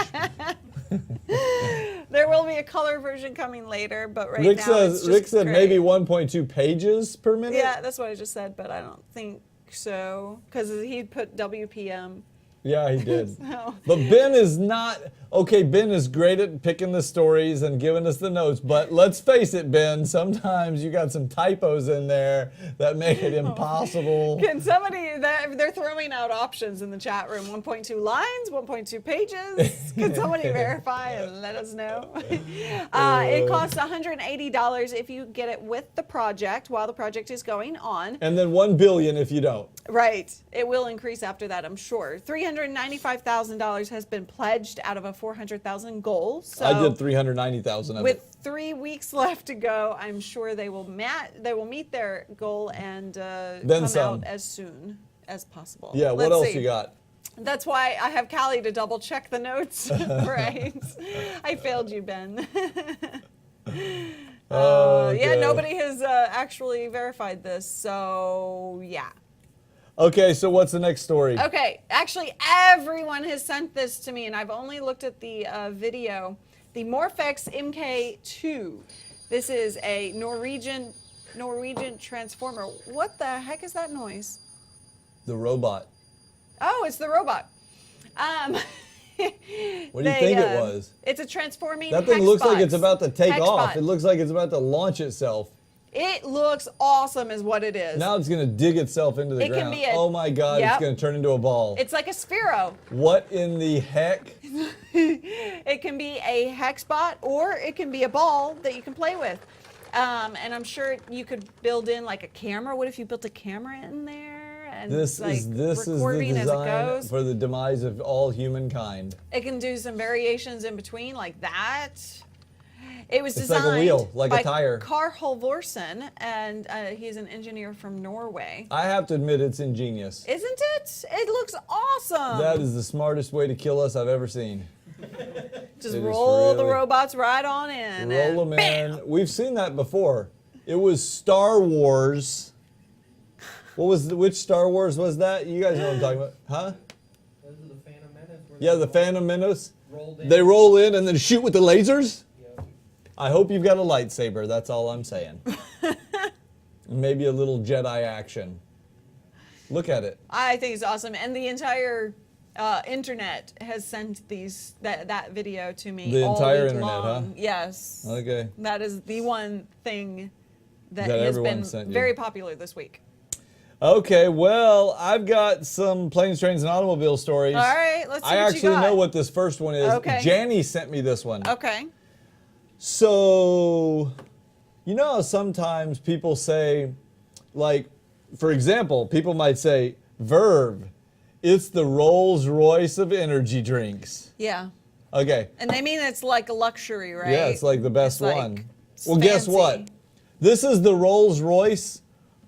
There will be a color version coming later, but right Rick now says. it's Rick just said great. maybe 1.2 pages per minute. Yeah, that's what I just said, but I don't think so because he put WPM. Yeah, he did. So. But Ben is not okay. Ben is great at picking the stories and giving us the notes. But let's face it, Ben. Sometimes you got some typos in there that make it impossible. Can somebody? They're throwing out options in the chat room. 1.2 lines, 1.2 pages. Can somebody verify and let us know? It costs $180 if you get it with the project while the project is going on. And then 1 billion if you don't. Right. It will increase after that, I'm sure. $395,000 has been pledged out of a $400,000 goal. So I did 390,000 of with it. 3 weeks left to go, I'm sure they will meet their goal and come some. out as soon as possible. Yeah. What Let's else see. you got? That's why I have Callie to double check the notes. Right. I failed you, Ben. Yeah, Okay. nobody has actually verified this, so yeah. Okay. So what's the next story? Okay, actually, everyone has sent this to me, and I've only looked at the video. The Morphex MK2. This is a Norwegian transformer. What the heck is that noise? The robot. Oh, it's the robot. What do you think it was? It's a transforming. That thing looks like it's hexbox. about to take off. Hexbot. It looks like it's about to launch itself. It looks awesome, is what it is. Now it's going to dig itself into the It can ground. be a- Oh my God! Yep. It's going to turn into a ball. It's like a Sphero. What in the heck? It can be a hexbot or it can be a ball that you can play with. And I'm sure you could build in like a camera. What if you built a camera in there? And This like is the recording as it design goes? for the demise of all humankind. It can do some variations in between like that. It was It's designed like a wheel, like by a tire. Carl Halvorsen, and he's an engineer from Norway. I have to admit, it's ingenious. Isn't it? It looks awesome. That is the smartest way to kill us I've ever seen. Just it is roll the really- robots right on in. Roll and them bam! in. We've seen that before. It was Star Wars. Which Star Wars was that? You guys know what I'm talking about, huh? Those are the Phantom Menace. where Yeah, they the Phantom Menace. rolled in. They roll in and then shoot with the lasers. Yeah. I hope you've got a lightsaber. That's all I'm saying. Maybe a little Jedi action. Look at it. I think it's awesome, and the entire internet has sent that video to me. The all entire week internet, long. huh? Yes. Okay. That is the one thing that That has everyone been sent you. very popular this week. Okay, well, I've got some planes, trains, and automobile stories. All right, let's see I what you actually got. know what this first one is. Okay. Janny sent me this one. Okay. So, you know how sometimes people say, like, for example, people might say, Verve, it's the Rolls Royce of energy drinks. Yeah. Okay. And they mean it's like a luxury, right? Yeah, it's like the best It's like one. Well, guess fancy. what? This is the Rolls Royce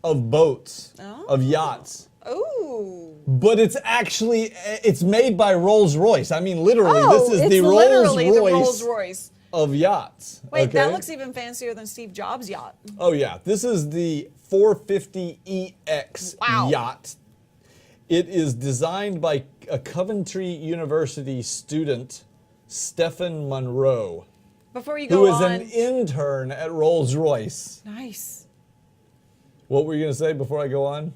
of boats, of yachts. Ooh. But it's made by Rolls Royce. I mean, literally, this is it's the literally the Rolls Rolls Royce Royce. of yachts. Wait, okay? that looks even fancier than Steve Jobs' yacht. Oh yeah, this is the 450EX Wow. yacht. It is designed by a Coventry University student, Stephen Monroe, Before you go who is on. an intern at Rolls Royce. Nice. What were you going to say before I go on?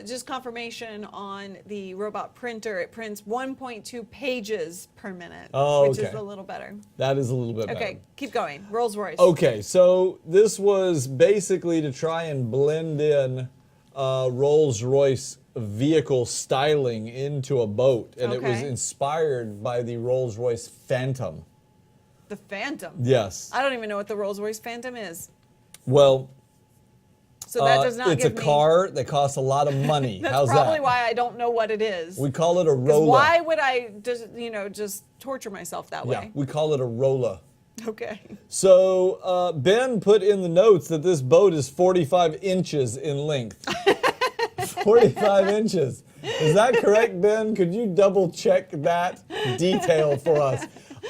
Just confirmation on the robot printer. It prints 1.2 pages per minute, Oh, which is okay. a little better. That is a little bit better. Okay, keep going. Rolls Royce. Okay, so this was basically to try and blend in Rolls Royce vehicle styling into a boat, and it was Okay. inspired by the Rolls Royce Phantom. The Phantom. Yes. I don't even know what the Rolls Royce Phantom is. Well, So that does not it's give a me. car that costs a lot of money. That's How's probably that? why I don't know what it is. We call it a 'Cause Rolla. why would I just torture myself that Yeah, way? we call it a Rolla. Okay. So Ben put in the notes that this boat is 45 inches in length. 45 inches. Is that correct, Ben? Could you double check that detail for us?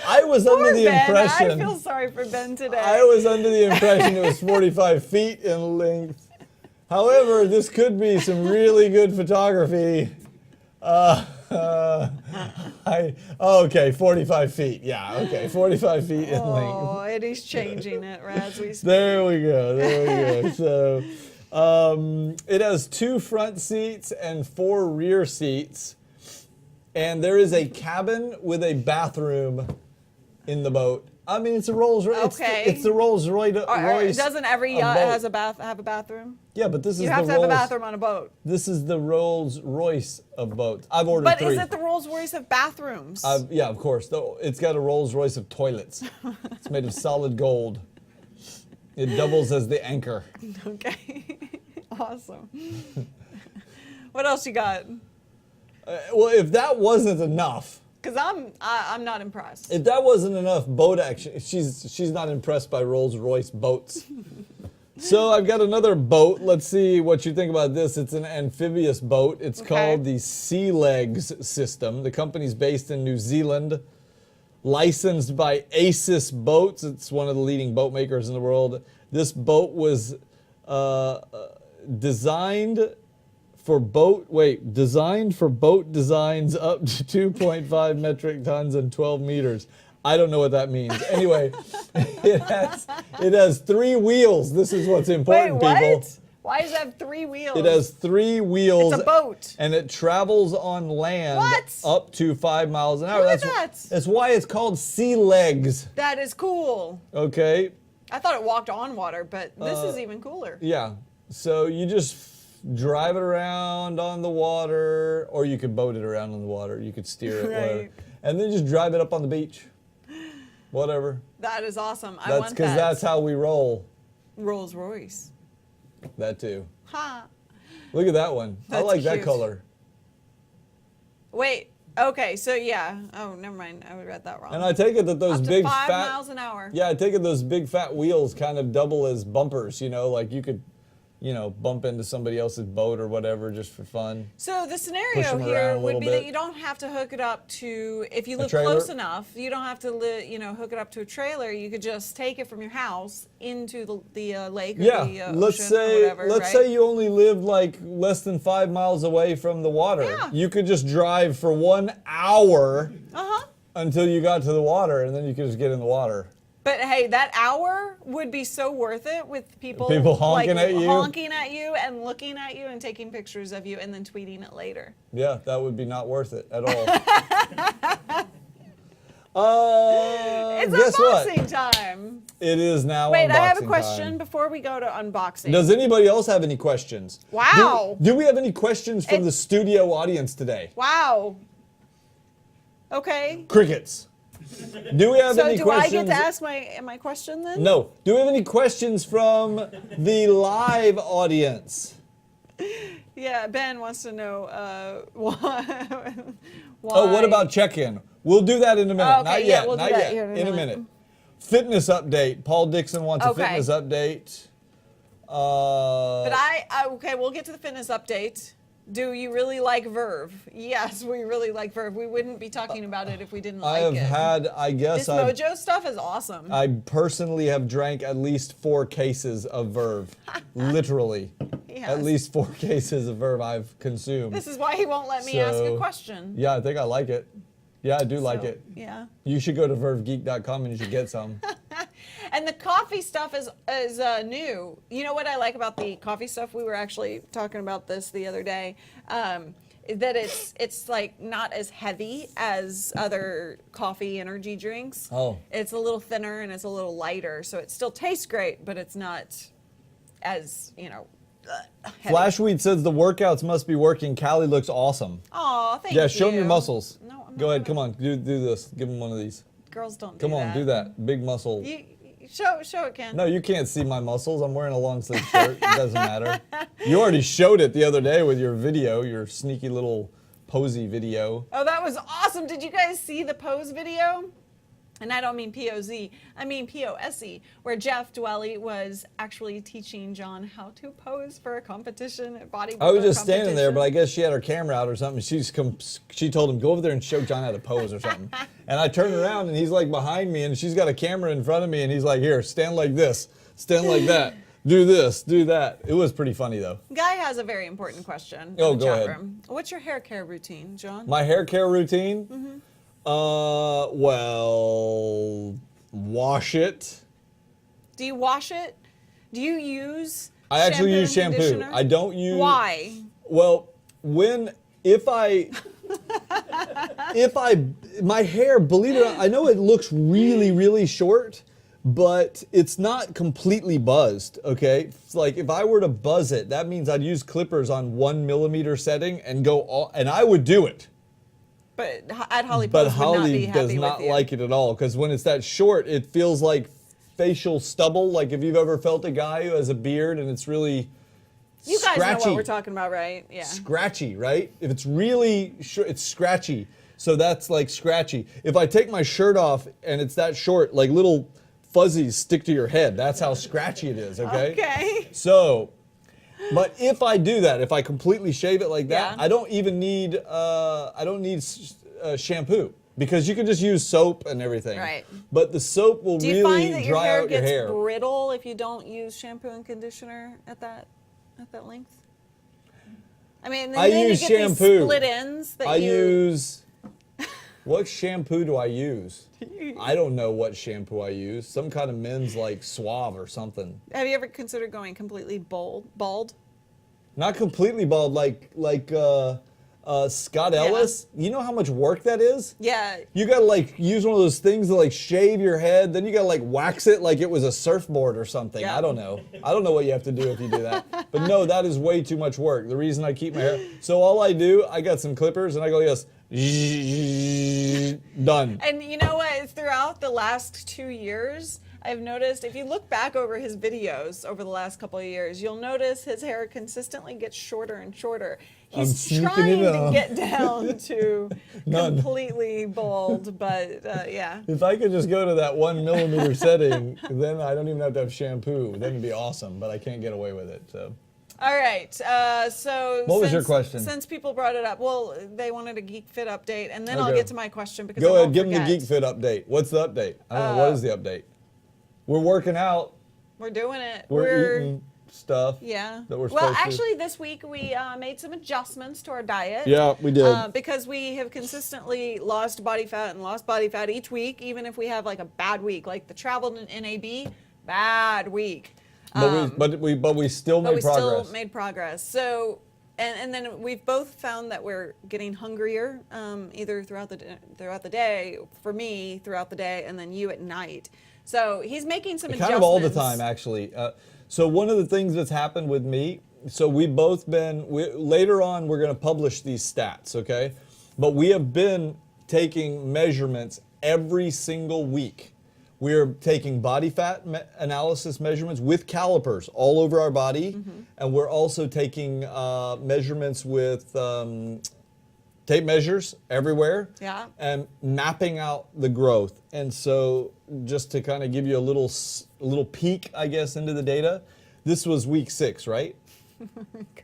I was under Poor the Ben. impression. I feel sorry for Ben today. I was under the impression it was 45 feet in length. However, this could be some really good photography. Okay, 45 feet. Yeah, okay, 45 feet in length. Oh, and he's changing it as we speak. There we go. There we go. So it has 2 front seats and 4 rear seats. And there is a cabin with a bathroom in the boat. I mean, it's a Rolls Royce. Okay. It's the Rolls Royce. Doesn't every yacht have a bathroom? Yeah, but this is You the have to have a Rolls. bathroom on a boat. This is the Rolls Royce of boats. I've ordered But 3. is it the Rolls Royce of bathrooms? Yeah, of course. Though it's got a Rolls Royce of toilets. It's made of solid gold. It doubles as the anchor. Okay. Awesome. What else you got? Well, if that wasn't enough, Because I'm not impressed. if that wasn't enough boat action, she's not impressed by Rolls Royce boats. So I've got another boat. Let's see what you think about this. It's an amphibious boat. It's Okay. called the Sea Legs system. The company's based in New Zealand, licensed by Acis Boats. It's one of the leading boat makers in the world. This boat was designed for boat designs up to 2.5 metric tons and 12 meters. I don't know what that means. Anyway, it has 3 wheels. This is what's Wait, important, what? people. Why does it have 3 wheels? It has 3 wheels. It's a boat. And it travels on land What? up to 5 miles an hour. Look at that. That's why it's called Sea Legs. That is cool. Okay. I thought it walked on water, but this is even cooler. Yeah. So you just drive it around on the water, or you could boat it around on the water. You could steer it, whatever. Right. And then just drive it up on the beach. Whatever. That is awesome. I That's want because that. that's how we roll. Rolls Royce. That too. Ha. Look at that one. I That's like that cute. color. Wait, Okay, so yeah. Oh, never mind. I read that wrong. And I take it that those Up to big 5 fat miles an hour. Yeah, I take it those big fat wheels kind of double as bumpers, like you could, bump into somebody else's boat or whatever just for fun. So the Push scenario 'em around here a would little be bit. that you don't have to hook it up to, if you live trailer? close enough, you don't have to hook it up to a trailer. You could just take it from your house into the lake or Yeah, the let's ocean or say whatever, let's right? say you only lived like less than 5 miles away from the water. Yeah. You could just drive for 1 hour Uh-huh. until you got to the water, and then you could just get in the water. But hey, that hour would be so worth it with people honking at you? honking at you and looking at you and taking pictures of you and then tweeting it later. Yeah, that would be not worth it at all. It's Guess unboxing what? time. It is now. Wait, I have a unboxing question time. before we go to unboxing. Does anybody else have any questions? Wow. Do we have any questions from the studio audience today? Wow. Okay. Crickets. Do we have So any do questions? I get to ask my question then? No. Do we have any questions from the live audience? Yeah, Ben wants to know why. Oh, what about check-in? We'll do that in a minute. Oh, okay, Not yeah, yet. we'll do not that yet. here in a In a minute. minute. Fitness update. Paul Dixon wants a Okay. fitness update. But okay, we'll get to the fitness update. Do you really like Verve? Yes, we really like Verve. We wouldn't be talking about it if we didn't I like have it. had, I guess, This Mojo stuff is awesome. I personally have drank at least 4 cases of Verve. Literally. Yes. At least 4 cases of Verve I've consumed. This is why he won't let me ask a So, question. Yeah, I think I like it. Yeah, I do like So, it. Yeah. You should go to vervegeek.com and you should get some. And the coffee stuff is new. You know what I like about the coffee stuff? We were actually talking about this the other day. That it's like not as heavy as other coffee energy drinks. Oh. It's a little thinner and it's a little lighter, so it still tastes great, but it's not as heavy. Flashweed says the workouts must be working. Callie looks awesome. Aw, thank you. Yeah, show them your muscles. No, I'm Go not ahead, come gonna- on, do this. Give them one of these. Girls don't do Come that. on, do that. Big muscle. You show it, Ken. No, you can't see my muscles. I'm wearing a long sleeve shirt. It doesn't matter. You already showed it the other day with your video, your sneaky little posy video. Oh, that was awesome. Did you guys see the pose video? And I don't mean P-O-Z, I mean P-O-S-E, where Jeff Dwelly was actually teaching John how to pose for a competition at bodybuilder I was just standing there, competition. but I guess she had her camera out or something. She told him, go over there and show John how to pose or something. And I turned around and he's like behind me and she's got a camera in front of me and he's like, here, stand like this, stand like that, do this, do that. It was pretty funny though. Guy has a very important question Oh, in the go chat ahead. room. What's your hair care routine, John? My hair care routine? Well, wash it. Do you wash it? Do you use I actually shampoo use and shampoo. conditioner? I don't use. Why? Well, if my hair, believe it or not, I know it looks really, really short, but it's not completely buzzed, okay? It's like if I were to buzz it, that means I'd use clippers on 1 millimeter setting and go all, and I would do it. But at Holly But Pose would not be Holly happy does not with you. like it at all, because when it's that short, it feels like facial stubble, like if you've ever felt a guy who has a beard and it's really You guys scratchy. know what we're talking about, right? Yeah. Scratchy, right? If it's really short, it's scratchy. So that's like scratchy. If I take my shirt off and it's that short, like little fuzzies stick to your head. That's how scratchy it is, okay? Okay. So, but if I do that, if I completely shave it like that, Yeah. I don't even need, shampoo. Because you can just use soap and everything. Right. But the soap will Do you really find that your dry hair out your gets hair. brittle if you don't use shampoo and conditioner at that length? I mean, I then use you get shampoo. these split ends that I you use. What shampoo do I use? I don't know what shampoo I use. Some kind of men's like Suave or something. Have you ever considered going completely bald? Not completely bald, like Scott Ellis. You know how much work that is? Yeah. You gotta like use one of those things to like shave your head, then you gotta like wax it like it was a surfboard or something. Yeah. I don't know. I don't know what you have to do if you do that. But no, that is way too much work. The reason I keep my hair. So all I do, I got some clippers and I go, yes, done. And you know what? Throughout the last 2 years, I've noticed if you look back over his videos over the last couple of years, you'll notice his hair consistently gets shorter and shorter. He's sneaking trying it to on. get down to None. completely bald, but yeah. If I could just go to that 1 millimeter setting, then I don't even have to have shampoo. Then it'd be awesome, but I can't get away with it. So. All right. So What was your since- question? Since people brought it up, well, they wanted a Geek Fit update, and then I'll Okay. get to my question because I Go ahead, won't give them the forget. Geek Fit update. What's the update? I don't know, what is the update? We're working out. We're doing it. We're eating stuff Yeah. that we're Well, supposed to. actually, this week we made some adjustments to our diet. Yeah, we did. Because we have consistently lost body fat and lost body fat each week, even if we have like a bad week, like the travel in NAB, bad week. But we still But made we progress. still made progress. So, and then we've both found that we're getting hungrier, either throughout the day. For me, throughout the day, and then you at night. So he's making some Kind adjustments. of all the time, actually. So one of the things that's happened with me, so we've both been, later on we're going to publish these stats, okay? But we have been taking measurements every single week. We're taking body fat analysis measurements with calipers all over our body, and we're also taking measurements with tape measures everywhere, Yeah. and mapping out the growth. And so, just to kind of give you a little peek, I guess, into the data, this was week 6, right?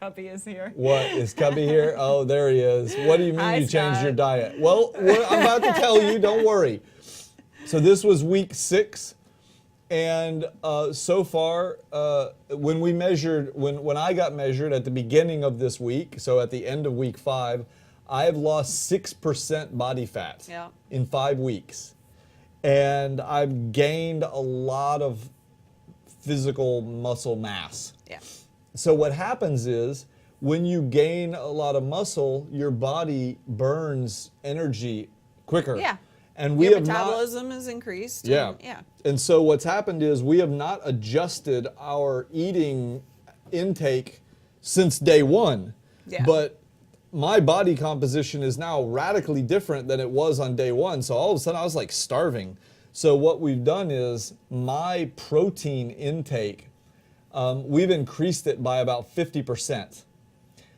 Cubby is here. What, is Cubby here? Oh, there he is. What do you mean Hi, you changed your Scott. diet? Well, I'm about to tell you, don't worry. So this was week 6, and so far, when we measured, when I got measured at the beginning of this week, so at the end of week 5, I have lost 6% body fat Yeah. in 5 weeks. And I've gained a lot of physical muscle mass. Yeah. So what happens is when you gain a lot of muscle, your body burns energy quicker. Yeah. And we Your have not, metabolism is increased. yeah. And, yeah. And so what's happened is we have not adjusted our eating intake since day 1. Yeah. But my body composition is now radically different than it was on day 1. So all of a sudden I was like starving. So what we've done is my protein intake, we've increased it by about 50%.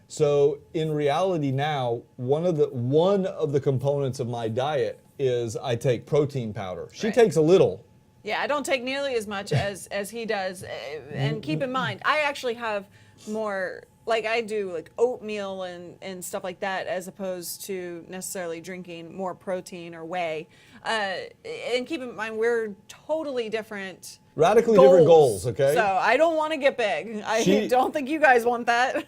So in reality now, one of the components of my diet is I take protein powder. She Right. takes a little. Yeah, I don't take nearly as much as he does. And keep in mind, I actually have more, like I do like oatmeal and stuff like that, as opposed to necessarily drinking more protein or whey. And keep in mind, we're totally different. Radically different goals, okay? So I don't want to get big. I She- don't think you guys want that.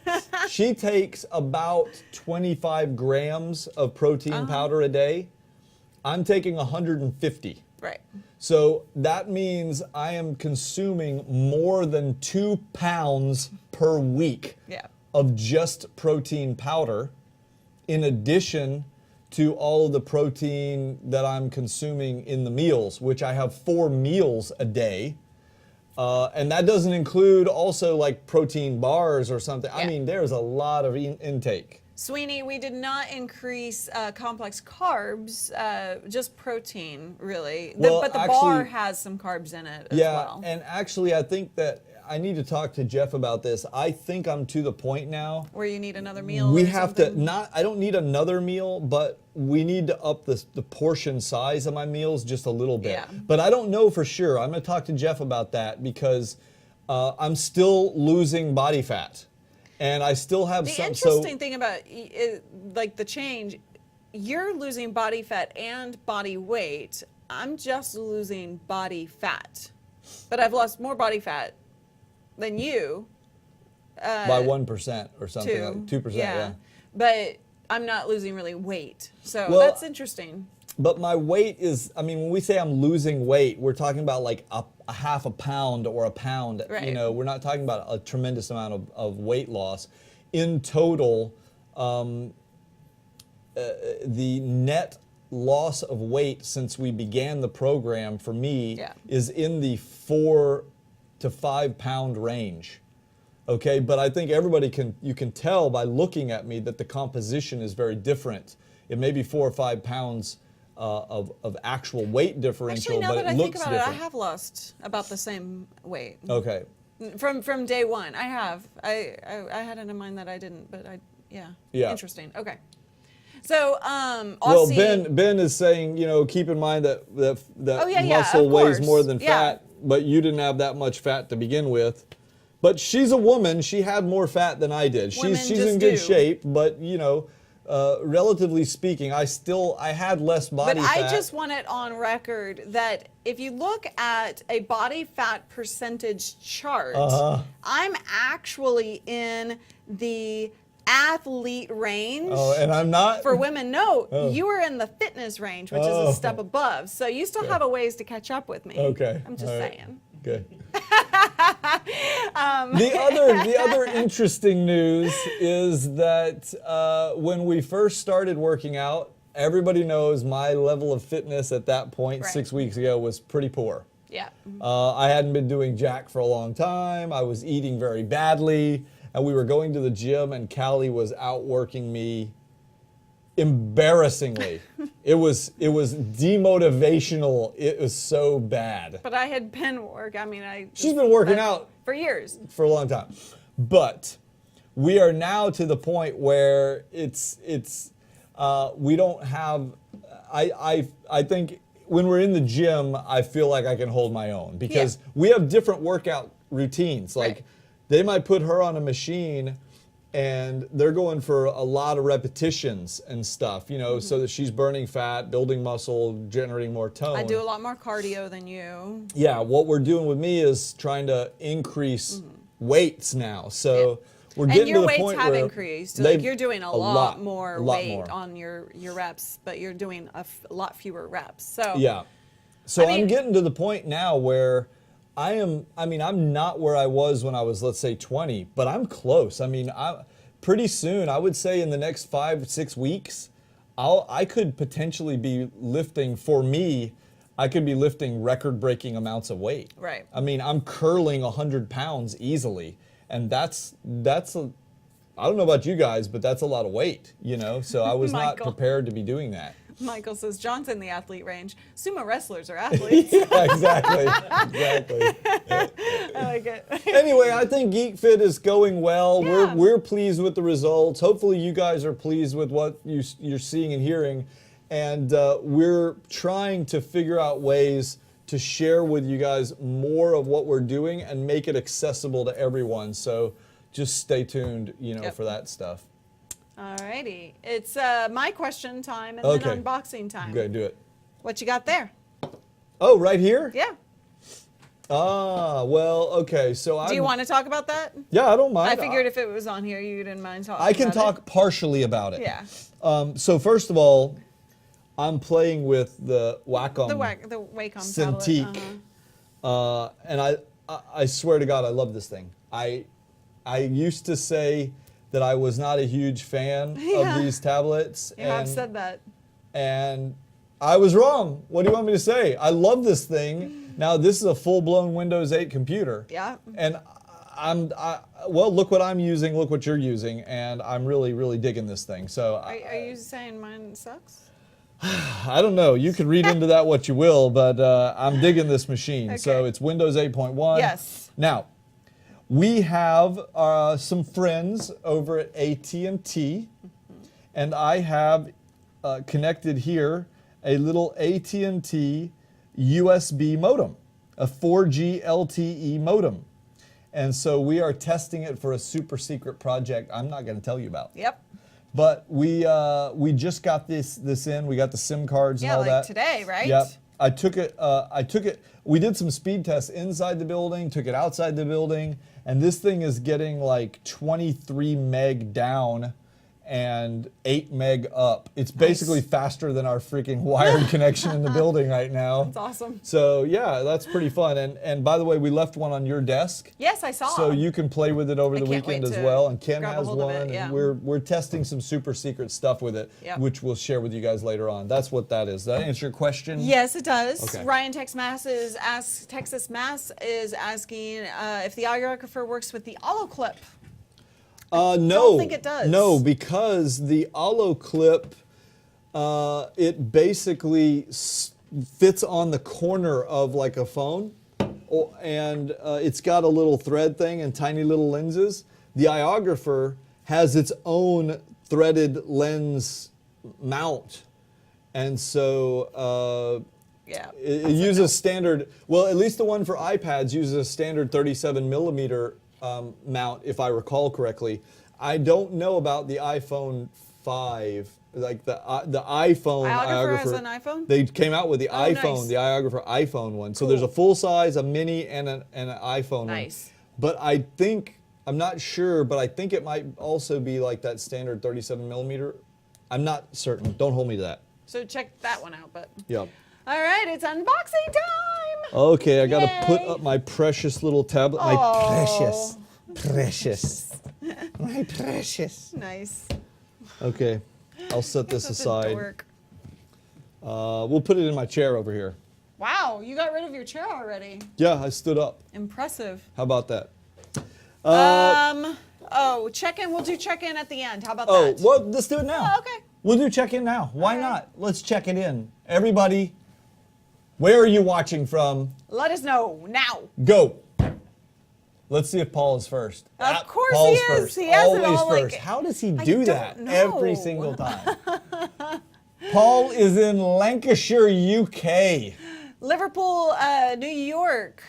She takes about 25 grams of protein powder a day. I'm taking 150. Right. So that means I am consuming more than 2 pounds per week Yeah. of just protein powder, in addition to all of the protein that I'm consuming in the meals, which I have 4 meals a day. And that doesn't include also like protein bars or something. I Yeah. mean, there's a lot of intake. Sweeney, we did not increase complex carbs, just protein, really. Well, but the bar actually- has some carbs in it as Yeah, well. and actually I think that I need to talk to Jeff about this. I think I'm to the point now. Where you need another meal. We or have something. to I don't need another meal, but we need to up the portion size of my meals just a little bit. Yeah. But I don't know for sure. I'm going to talk to Jeff about that because I'm still losing body fat, and I still have The some. interesting thing about like the change, you're losing body fat and body weight. I'm just losing body fat, but I've lost more body fat than you. By 1% or something, Too. like 2%. Yeah. But I'm not losing really weight, so Well, that's interesting. But my weight is, I mean, when we say I'm losing weight, we're talking about like a half a pound or a pound. Right. You know, we're not talking about a tremendous amount of weight loss. In total, the net loss of weight since we began the program for me Yeah. is in the 4 to 5 pound range. Okay, but I think you can tell by looking at me that the composition is very different. It may be 4 or 5 pounds of actual weight differential, Actually, now but that it I think looks about it, I different. have lost about the same weight Okay. from day one. I have. I had it in mind that I didn't, but Yeah. Yeah. Interesting. Okay. So, Well, Aussie. Ben is saying, keep in mind that Oh, yeah, yeah, muscle of weighs course. more than Yeah. fat, but you didn't have that much fat to begin with. But she's a woman; she had more fat than I did. Women She's just in good do. shape, but relatively speaking, I had less body But fat. I just want it on record that if you look at a body fat percentage chart, I'm actually in the athlete range. Oh, and I'm not. For women, no, you are in the fitness range, which is a step above. So you still have a ways to catch up with me. Okay. I'm just All right. saying. Good. The other interesting news is that when we first started working out, everybody knows my level of fitness at that point Right. 6 weeks ago was pretty poor. Yeah. I hadn't been doing jack for a long time. I was eating very badly, and we were going to the gym, and Callie was outworking me embarrassingly. It was demotivational. It was so bad. But I had been She's been working out for years. for a long time. But we are now to the point where we don't have, I think when we're in the gym, I feel like I can hold my own because we have different workout routines. Like Right. they might put her on a machine and they're going for a lot of repetitions and stuff, so that she's burning fat, building muscle, generating more tone. I do a lot more cardio than you. Yeah, what we're doing with me is trying to increase weights now. So we're And getting your to the weights point have where increased. So they've- you're doing a lot lot more weight more. on your reps, but you're doing a lot fewer reps. So Yeah. So I mean- I'm getting to the point now where I'm not where I was when I was, let's say, 20, but I'm close. Pretty soon, I would say in the next 5-6 weeks, I could potentially be lifting, for me, I could be lifting record-breaking amounts of weight. Right. I'm curling 100 pounds easily, and that's I don't know about you guys, but that's a lot of weight, So I was not Michael. prepared to be doing that. Michael says John's in the athlete range. Sumo wrestlers are athletes. Yeah, exactly. I like it. Anyway, I think Geek Fit is going well. Yeah. We're pleased with the results. Hopefully, you guys are pleased with what you're seeing and hearing. And we're trying to figure out ways to share with you guys more of what we're doing and make it accessible to everyone. So just stay tuned, Yep. for that stuff. Alrighty. It's my question time and Okay. then unboxing time. Okay, do it. What you got there? Oh, right here? Yeah. Well, okay. So Do you want to talk about that? Yeah, I don't mind. I figured if it was on here, you didn't mind talking I can about talk partially about it. it. Yeah. So first of all, I'm playing with the Wacom The Wacom Cintiq, tablet. and I swear to God, I love this thing. I used to say that I was not a huge fan Yeah. of these tablets, You have said that. and I was wrong. What do you want me to say? I love this thing. Now this is a full-blown Windows 8 computer. Yeah. And well, look what I'm using. Look what you're using, and I'm really, really digging this thing. So Are you saying mine sucks? I don't know. You could read into that what you will, but I'm digging this machine. So Okay. it's Windows 8.1. Yes. Now, we have some friends over at AT&T, and I have connected here a little AT&T USB modem, a 4G LTE modem. And so we are testing it for a super secret project I'm not going to tell you about. Yep. But we just got this in. We got the SIM cards and Yeah, all like that. today, right? Yep. I took it. We did some speed tests inside the building, took it outside the building, and this thing is getting like 23 meg down and 8 meg up. It's basically faster than our freaking wired connection in the building right now. That's awesome. So yeah, that's pretty fun. And by the way, we left one on your desk. Yes, I saw. So you can play with it over the can't weekend wait as to well. And Ken grab a has hold of one. it, yeah. And we're testing some super secret stuff with it, Yep. which we'll share with you guys later on. That's what that is. Does that answer your question? Yes, it does. Okay. Ryan Texas Mass is asking if the audiographer works with the Allo clip. No. don't think it does. No, because the Allo clip, it basically fits on the corner of like a phone, and it's got a little thread thing and tiny little lenses. The audiographer has its own threaded lens mount. And so Yeah. it uses standard, well, at least the one for iPads uses a standard 37 millimeter mount, if I recall correctly. I don't know about the iPhone 5, like the iPhone Iographer has iographer. an iPhone? They came out with the Oh, iPhone, nice. the iographer iPhone one. So Cool. there's a full size, a mini, and an iPhone Nice. one. But I think, I'm not sure, but I think it might also be like that standard 37 millimeter. I'm not certain. Don't hold me to that. So check that one out. But Yep. all right, it's unboxing time. Okay, I gotta put Yay. up my precious little tablet. My Oh. precious, my precious. Nice. Okay, I'll set this Such a aside. dork. We'll put it in my chair over here. Wow, you got rid of your chair already. Yeah, I stood up. Impressive. How about that? Check-in. We'll do check-in at the end. How about Oh, that? well, let's do it now. Oh, okay. We'll do check-in now. Why All right. not? Let's check it in. Everybody, where are you watching from? Let us know now. Go. Let's see if Paul is first. Of course Paul's he is. First. He has it Always all, like- first. How does he I do don't that know. every single time? Paul is in Lancashire, UK. Liverpool, New York,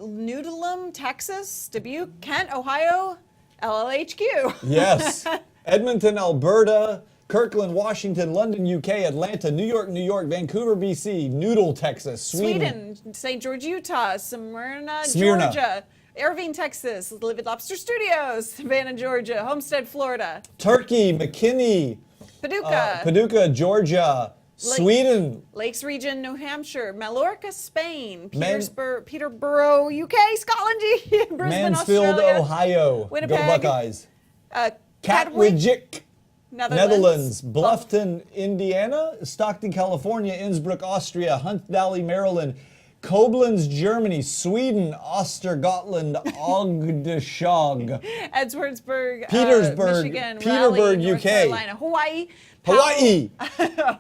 Newdalum, Texas, Dubuque, Kent, Ohio, LLHQ. Yes. Edmonton, Alberta. Kirkland, Washington. London, UK. Atlanta, New York, Vancouver, BC. Noodle, Texas. Sweden. St. George, Utah, Smyrna, Smyrna. Georgia, Irving, Texas, Live at Lobster Studios, Savannah, Georgia, Homestead, Florida, Turkey, McKinney. Paducah, Paducah, Georgia. Sweden. Lakes Region, New Hampshire, Mallorca, Spain, Man- Peterborough, UK, Scotland, Brisbane, Mansfield, Australia, Ohio. Winnipeg, Go Buckeyes. Katwijk, Katwijk, Netherlands, Netherlands. Bluffton, Indiana. Stockton, California. Innsbruck, Austria. Hunt Valley, Maryland. Koblenz, Germany. Sweden. Ostergotland, Ogdeshog. Edwardsburg, Petersburg, Michigan, Peterborough, Raleigh, North UK. Carolina, Hawaii, Hawaii.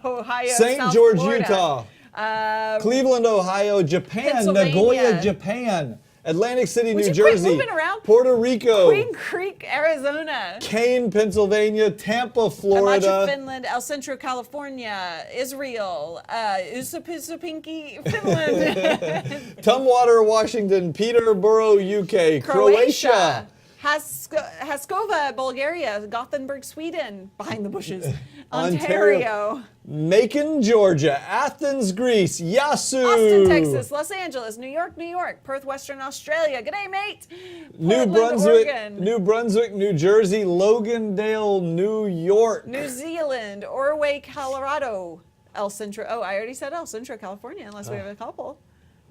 Ohio, St. South George, Florida, Utah. Cleveland, Ohio. Japan. Pennsylvania. Nagoya, Japan. Atlantic City, Would New you quit Jersey. moving around? Puerto Rico. Queen Creek, Arizona, Kane, Pennsylvania. Tampa, Amacha, Florida. Finland, El Centro, California, Israel, Usapinki, Finland, Tumwater, Washington. Peterborough, UK. Croatia. Haskova, Bulgaria, Gothenburg, Sweden, behind the bushes, Ontario. Ontario, Macon, Georgia. Athens, Greece. Yasu. Austin, Texas, Los Angeles, New York, Perth, Western Australia. G'day, mate. New Portland, Brunswick, Oregon. New Jersey. Logandale, New York. New Zealand, Orway, Colorado, El Centro. Oh, I already said El Centro, California, unless we have a couple.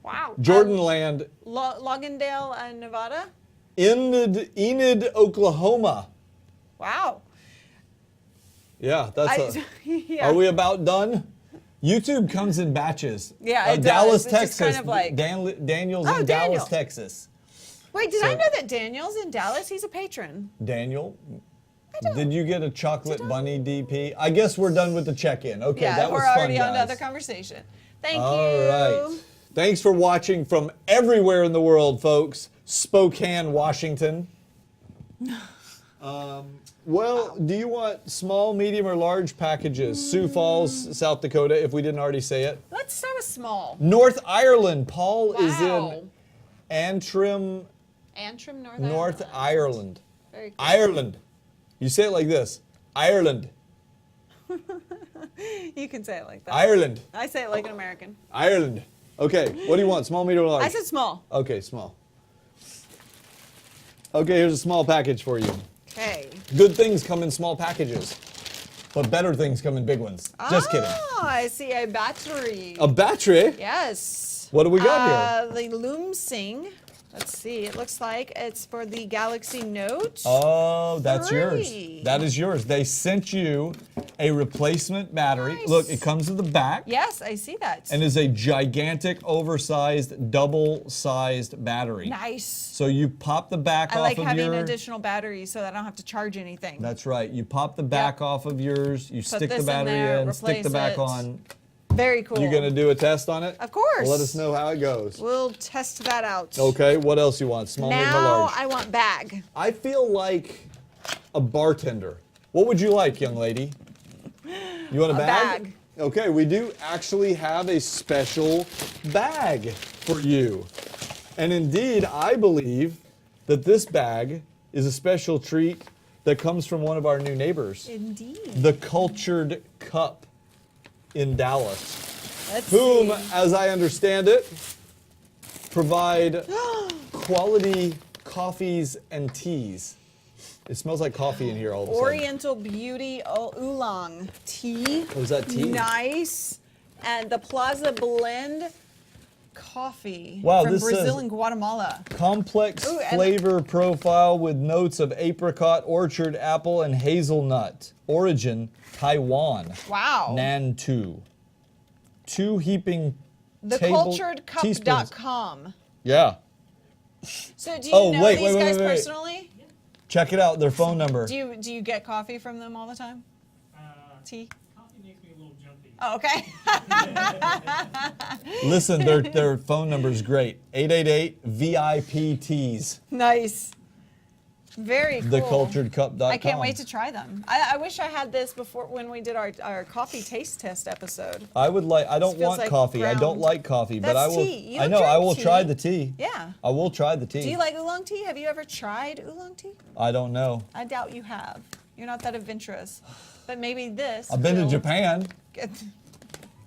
Wow. Jordanland. Logandale, Nevada. Enid, Oklahoma. Wow. Yeah, that's yeah. Are we about done? YouTube comes in batches. Yeah, it Dallas, does. It's just Texas. kind of like- Daniel's Oh, in Daniel. Dallas, Texas. Wait, did So- I know that Daniel's in Dallas? He's a patron. Daniel, don't- did you get a chocolate bunny DP? I guess we're done with the check-in. Okay, Yeah, that was we're fun, already on to guys. other conversation. Thank All you. right. Thanks for watching from everywhere in the world, folks. Spokane, Washington. Well, do you want small, medium, or large packages? Sioux Falls, South Dakota, if we didn't already say it. Let's start with small. North Ireland. Paul is Wow. in Antrim, Antrim, North Ireland. Very cool. Ireland. You say it like this. Ireland. You can say it like that. Ireland. I say it like an American. Ireland. Okay, what do you want? Small, medium, or large? I said small. Okay, small. Okay, here's a small package for you. Okay. Good things come in small packages, but better things come in big ones. Just kidding. Oh, I see a battery. A battery? Yes. What do we got The Loomsing. Let's see. It looks like it's for the Galaxy Note. Oh, that's yours. 3. That is yours. They sent you a replacement battery. Nice. Look, it comes with the back Yes, I see that. and is a gigantic, oversized, double-sized battery. Nice. So you pop the back I off like of having your... additional batteries so that I don't have to charge anything. That's right. You pop the back off of yours, you stick the this in battery there, in, stick the replace back it. on. Very cool. You gonna do a test on it? Of course. Let us know how it goes. We'll test that out. Okay, what else you want? Small, medium, or Now large? I want bag. I feel like a bartender. What would you like, young lady? You want a bag? bag. Okay, we do actually have a special bag for you. And indeed, I believe that this bag is a special treat that comes from one of our new neighbors, Indeed. the Cultured Cup in Dallas, Let's whom, see. as I understand it, provide quality coffees and teas. It smells like coffee in here all of a sudden. Oriental Beauty Oolong tea. Oh, is that tea? Nice. And the Plaza Blend coffee Wow, from this Brazil says- and Guatemala. Complex Ooh, and- flavor profile with notes of apricot, orchard, apple, and hazelnut. Origin, Taiwan. Wow. Nantu. 2 heaping teaspoons. TheCulturedCup.com. Yeah. So do you Oh, know wait, these wait, wait, guys wait, wait. personally? Check it out, their phone number. Do you get coffee from them all the time? Tea? Coffee makes me a little jumpy. Oh, okay. Listen, their phone number is great. 888-VIP-TEAS. Nice. Very cool. TheCulturedCup.com. I can't wait to try them. I wish I had this before when we did our coffee taste test episode. I would like. I don't This feels want like coffee. I don't ground. like coffee, but I That's will. tea. You I don't know. I drink will tea. try the tea. Yeah. I will try the tea. Do you like oolong tea? Have you ever tried oolong tea? I don't know. I doubt you have. You're not that adventurous. But maybe this. I've been to will Japan. get-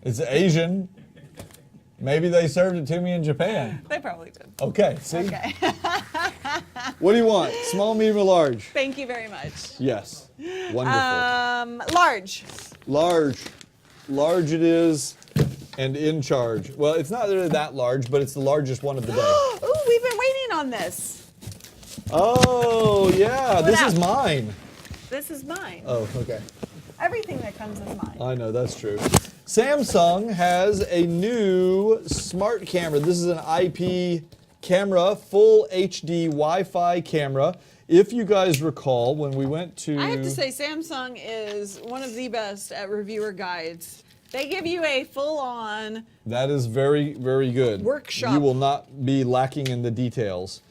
It's Asian. Maybe they served it to me in Japan. They probably did. Okay. See. Okay. What do you want? Small, medium, or large? Thank you very much. Yes. Wonderful. Large. Large. Large it is, and in charge. Well, it's not really that large, but it's the largest one of the day. Ooh, we've been waiting on this. Oh yeah, Pull it this out. is mine. This is mine. Oh, okay. Everything that comes is mine. I know, that's true. Samsung has a new smart camera. This is an IP camera, full HD Wi-Fi camera. If you guys recall, when we went to... I have to say, Samsung is one of the best at reviewer guides. They give you a full-on... That is very, very good. Workshop. You will not be lacking in the details.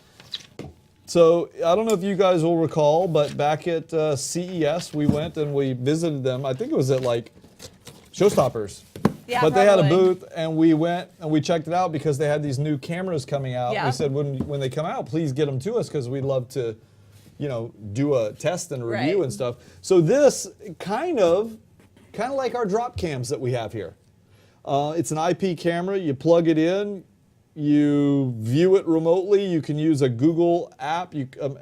So, I don't know if you guys will recall, but back at CES, we went and we visited them. I think it was at like Showstoppers. Yeah, But they had a probably. booth, and we went and we checked it out because they had these new cameras coming out. Yeah. We said when they come out, please get them to us because we'd love to, do a test and review Right. and stuff. So this kind of like our drop cams that we have here. It's an IP camera. You plug it in, you view it remotely. You can use a Google app,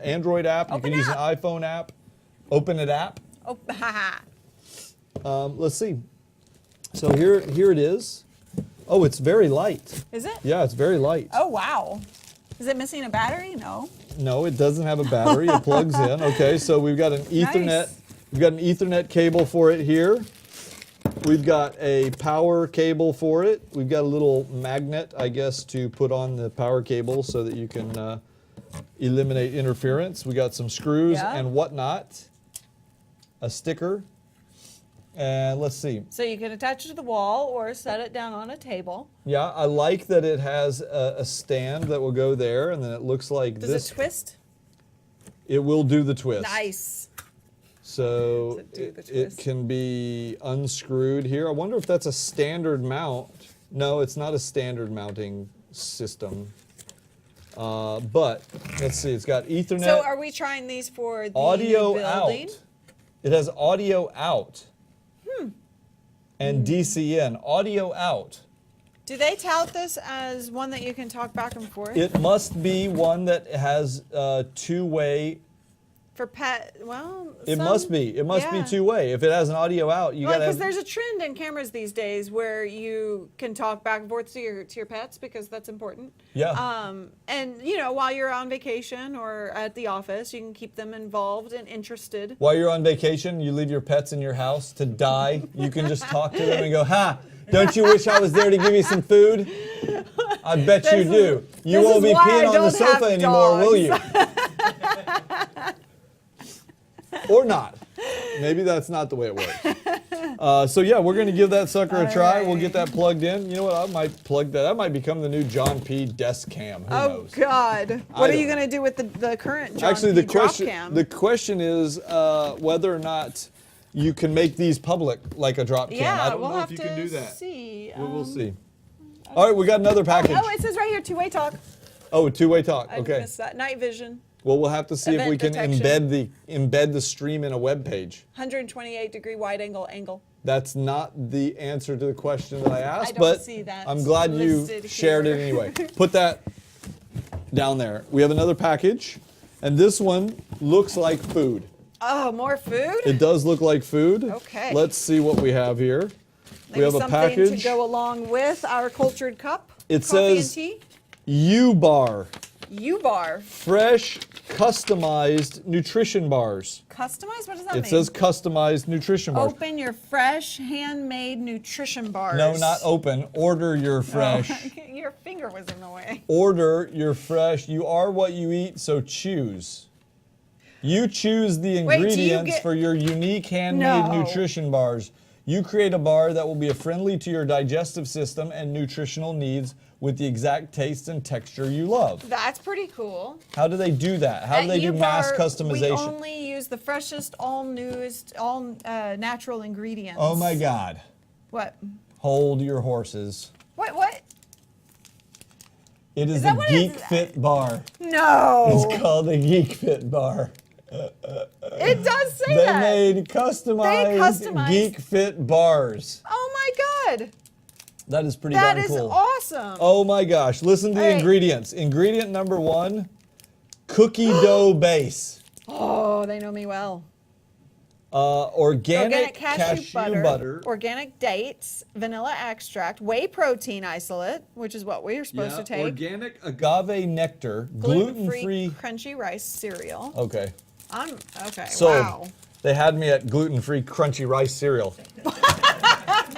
Android app. Open you can use an app. iPhone app. Open it app. Oh, haha. Let's see. So here it is. Oh, it's very light. Is it? Yeah, it's very light. Oh, wow. Is it missing a battery? No. No, it doesn't have a battery. It plugs in. Okay, so we've got an Ethernet. Nice. We've got an Ethernet cable for it here. We've got a power cable for it. We've got a little magnet, I guess, to put on the power cable so that you can eliminate interference. We got some screws Yeah. and whatnot. A sticker. And let's see. So you can attach it to the wall or set it down on a table. Yeah, I like that it has a stand that will go there, and then it looks like Does this. it twist? It will do the twist. Nice. So Does it do the it twist? can be unscrewed here. I wonder if that's a standard mount. No, it's not a standard mounting system. But let's see, it's got Ethernet, So are we trying these for the audio new building? out. It has audio out. And DCN, audio out. Do they tout this as one that you can talk back and forth? It must be one that has two-way. For pet, well, It some- must be. It must be yeah. two-way. If it has an audio out, you Well, gotta. because Have, there's a trend in cameras these days where you can talk back and forth to your pets because that's important. Yeah. And while you're on vacation or at the office, you can keep them involved and interested. While you're on vacation, you leave your pets in your house to die. You can just talk to them and go, "Ha! Don't you wish I was there to give you some food? I bet you This do. You this won't is be why I peeing on the don't have sofa anymore, will you?" dogs. Or not. Maybe that's not the way it works. So yeah, we're gonna give that sucker a try. We'll get that plugged in. You know what? I might plug that. That might become the new John P. desk cam. Who Oh knows? God! What are you don't gonna do with the current John Actually, P. the drop question cam? the question is whether or not you can make these public like a drop cam. Yeah, I don't we'll know have if you to can do that. see. We'll see. All right, we got another package. Oh, it says right here, two-way talk. Oh, two-way talk. I Okay. missed that. Night vision, Well, we'll have to see if Event we can detection. embed the stream in a web page. 128-degree wide angle. That's not the answer to the question that I asked, don't but see that I'm glad you listed shared here. it anyway. Put that down there. We have another package, and this one looks like food. Oh, more food? It does look like food. Okay. Let's see what we have here. Maybe we have a something package. to go along with our cultured cup. It Coffee says- and tea. U-Bar, U-bar. fresh, customized nutrition bars. Customized? What does that mean? It says customized nutrition bars. Open your fresh, handmade nutrition bars. No, not open. Order your fresh. Your finger was in the way. Order your fresh. You are what you eat, so choose. You choose the Wait, do you ingredients get- for your unique handmade No. nutrition bars. You create a bar that will be friendly to your digestive system and nutritional needs with the exact taste and texture you love. That's pretty cool. How do they do that? How do they do mass U-Bar, customization? We only use the freshest, all newest, all natural ingredients. Oh my God. What? Hold your horses. What? It is that a what Geek it's- Fit bar. No. It's called a Geek Fit bar. It does say They that. made customized, customized- Geek Fit bars. Oh my God. That is pretty That darn is cool. awesome. Oh my gosh. Listen to the All right. ingredients. Ingredient number 1, cookie dough base. Oh, they know me well. Organic cashew butter. organic dates, vanilla extract, whey protein isolate, which is what we're supposed to take, Organic agave nectar, gluten-free gluten-free. crunchy rice cereal. Okay. I'm okay. So Wow. they had me at gluten-free crunchy rice cereal.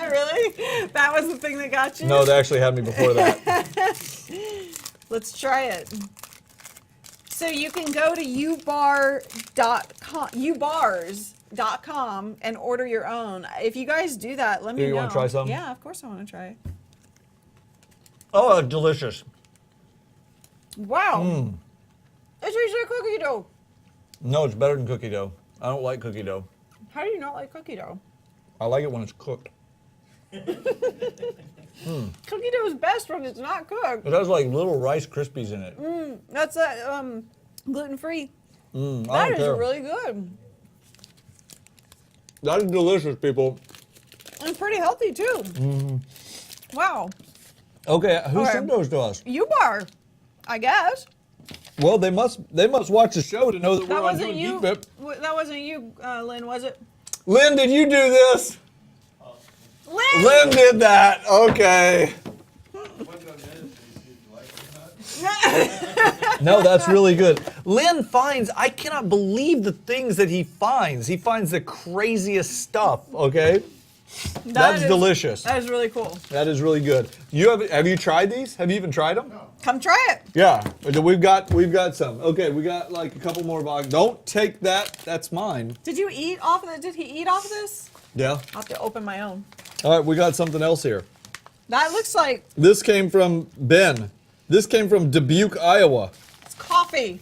Really? That was the thing that got you? No, they actually had me before that. Let's try it. So you can go to ubars.com and order your own. If you guys do that, let me know. You wanna try some? Yeah, of course I want to try it. Oh, delicious. Wow. Mm. It's usually cookie dough. No, it's better than cookie dough. I don't like cookie dough. How do you not like cookie dough? I like it when it's cooked. Cookie dough is best when it's not cooked. It has like little Rice Krispies in it. That's gluten-free. I That don't is care. really good. That is delicious, people. And pretty healthy too. Wow. Okay, who Okay. sent those to us? U-Bar, I guess. Well, they must watch the show to know that That we're on wasn't doing you. Geek Beat. That wasn't you, Lynn, was it? Lynn, did you do this? Lynn! Lynn did that. Okay. No, that's really good. Lynn finds, I cannot believe the things that he finds. He finds the craziest stuff, okay? That's delicious. That is really cool. That is really good. Have you tried these? Have you even tried them? No. Come try it. Yeah, we've got some. Okay, we got like a couple more boxes. Don't take that. That's mine. Did you eat off of it? Did he eat off of this? Yeah. I'll have to open my own. All right, we got something else here. That looks like This came from Ben. This came from Dubuque, Iowa. it's coffee.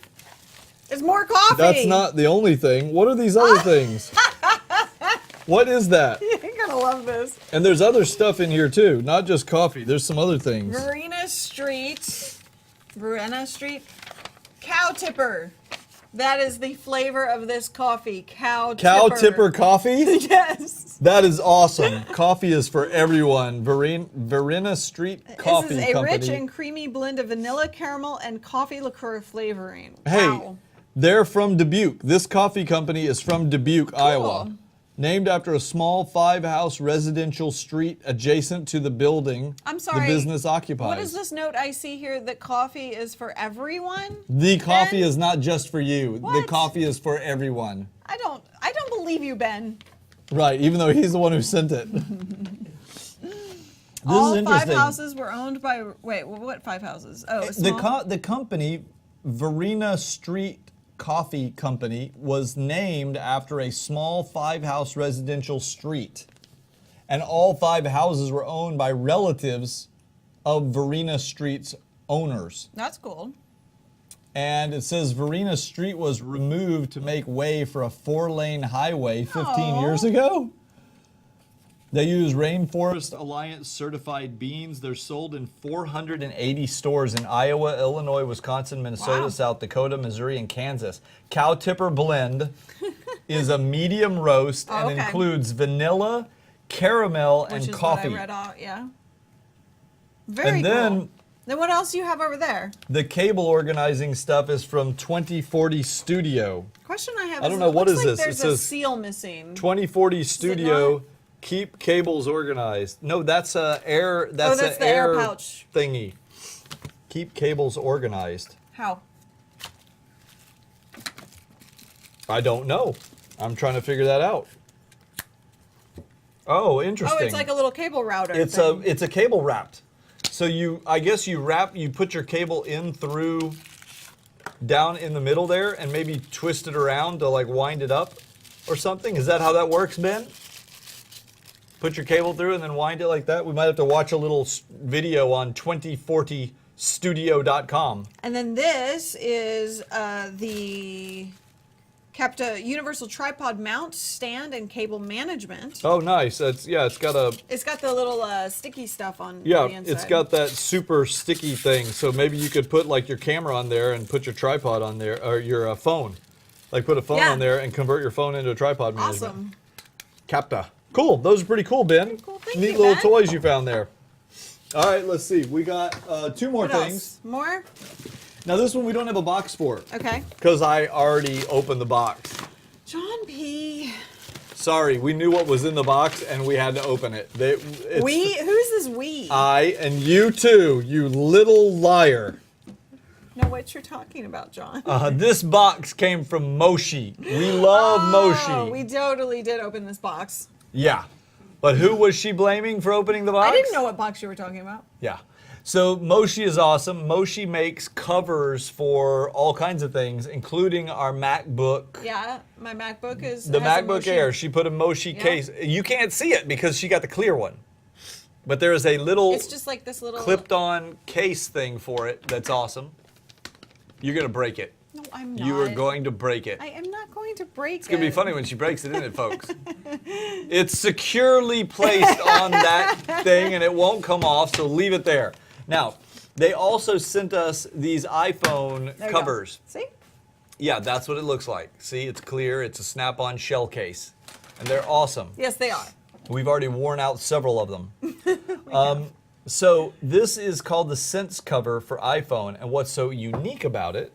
It's more coffee. That's not the only thing. What are these other things? What is that? You're gonna love this. And there's other stuff in here too, not just coffee. There's some other things. Verena Street, cow tipper. That is the flavor of this coffee. Cow Tipper coffee? Yes. That is awesome. Coffee is for everyone. Verena Street Coffee This is a Company. rich and creamy blend of vanilla, caramel, and coffee liqueur flavoring. Hey, Wow. they're from Dubuque. This coffee company is from Dubuque, Iowa. Named after a small 5-house residential street adjacent to the building I'm sorry. the business occupies. What is this note I see here that coffee is for everyone? The coffee Ben? is not just for you. The What? coffee is for everyone. I don't believe you, Ben. Right, even though he's the one who sent it. This All is 5 interesting. houses were owned by. Wait, what 5 houses? Oh, a small. The company, Verena Street Coffee Company, was named after a small 5-house residential street. And all 5 houses were owned by relatives of Verena Street's owners. That's cool. And it says Verena Street was removed to make way for a 4-lane highway 15 years ago. They use Rainforest Alliance certified beans. They're sold in 480 stores in Iowa, Illinois, Wisconsin, Minnesota, Wow. South Dakota, Missouri, and Kansas. Cow Tipper Blend is a medium roast and okay. includes vanilla, caramel, Which and is coffee. what I read out, yeah. Very And then cool. Then what else do you have over there? the cable organizing stuff is from 2040 Studio. Question I have I don't is know, it what looks is like this? It There's a says seal missing. 2040 Studio. not? Keep cables organized. No, that's a air. That's, that's a the air pouch. thingy. Keep cables organized. How? I don't know. I'm trying to figure that out. Oh, interesting. Oh, it's like a little cable router. It's thing. a cable wrapped. So I guess you put your cable in through down in the middle there and maybe twist it around to like wind it up or something. Is that how that works, Ben? Put your cable through and then wind it like that. We might have to watch a little video on 2040studio.com. And then this is the universal tripod mount, stand, and cable management. Oh, nice. It's got It's got the little sticky stuff on the yeah, inside. it's got that super sticky thing. So maybe you could put like your camera on there and put your tripod on there, or your phone. Like put a phone Yeah. on there and convert your phone into a tripod management. Awesome. Capta. Cool. Those are pretty cool, Ben. Very cool. Thank Neat you, little Ben. toys you found there. All right, let's see. We got 2 more What things. else? More? Now this one we don't have a box for Okay. because I already opened the box. John P. Sorry, we knew what was in the box and we had to open it. It's We? Who's this we? I and you too, you little liar. Know what you're talking about, John. This box came from Moshi. We love Oh, Moshi. we totally did open this box. Yeah. But who was she blaming for opening the box? I didn't know what box you were talking about. Yeah. So Moshi is awesome. Moshi makes covers for all kinds of things, including our MacBook. Yeah, my MacBook is The has a MacBook Motion. Air. She put a Moshi Yeah. case. You can't see it because she got the clear one. But there is a little It's just like this little clipped-on case thing for it that's awesome. You're going to break it. No, I'm not. You are going to break it. I am not going to break It's going to be funny when she breaks it, isn't it, folks? It's securely placed on that thing and it won't come off, so leave it there. Now, they also sent us these iPhone There you go. covers. See? Yeah, that's what it looks like. See, it's clear. It's a snap-on shell case. And they're awesome. Yes, they are. We've already worn out several of them. So this is called the Sense cover for iPhone. And what's so unique about it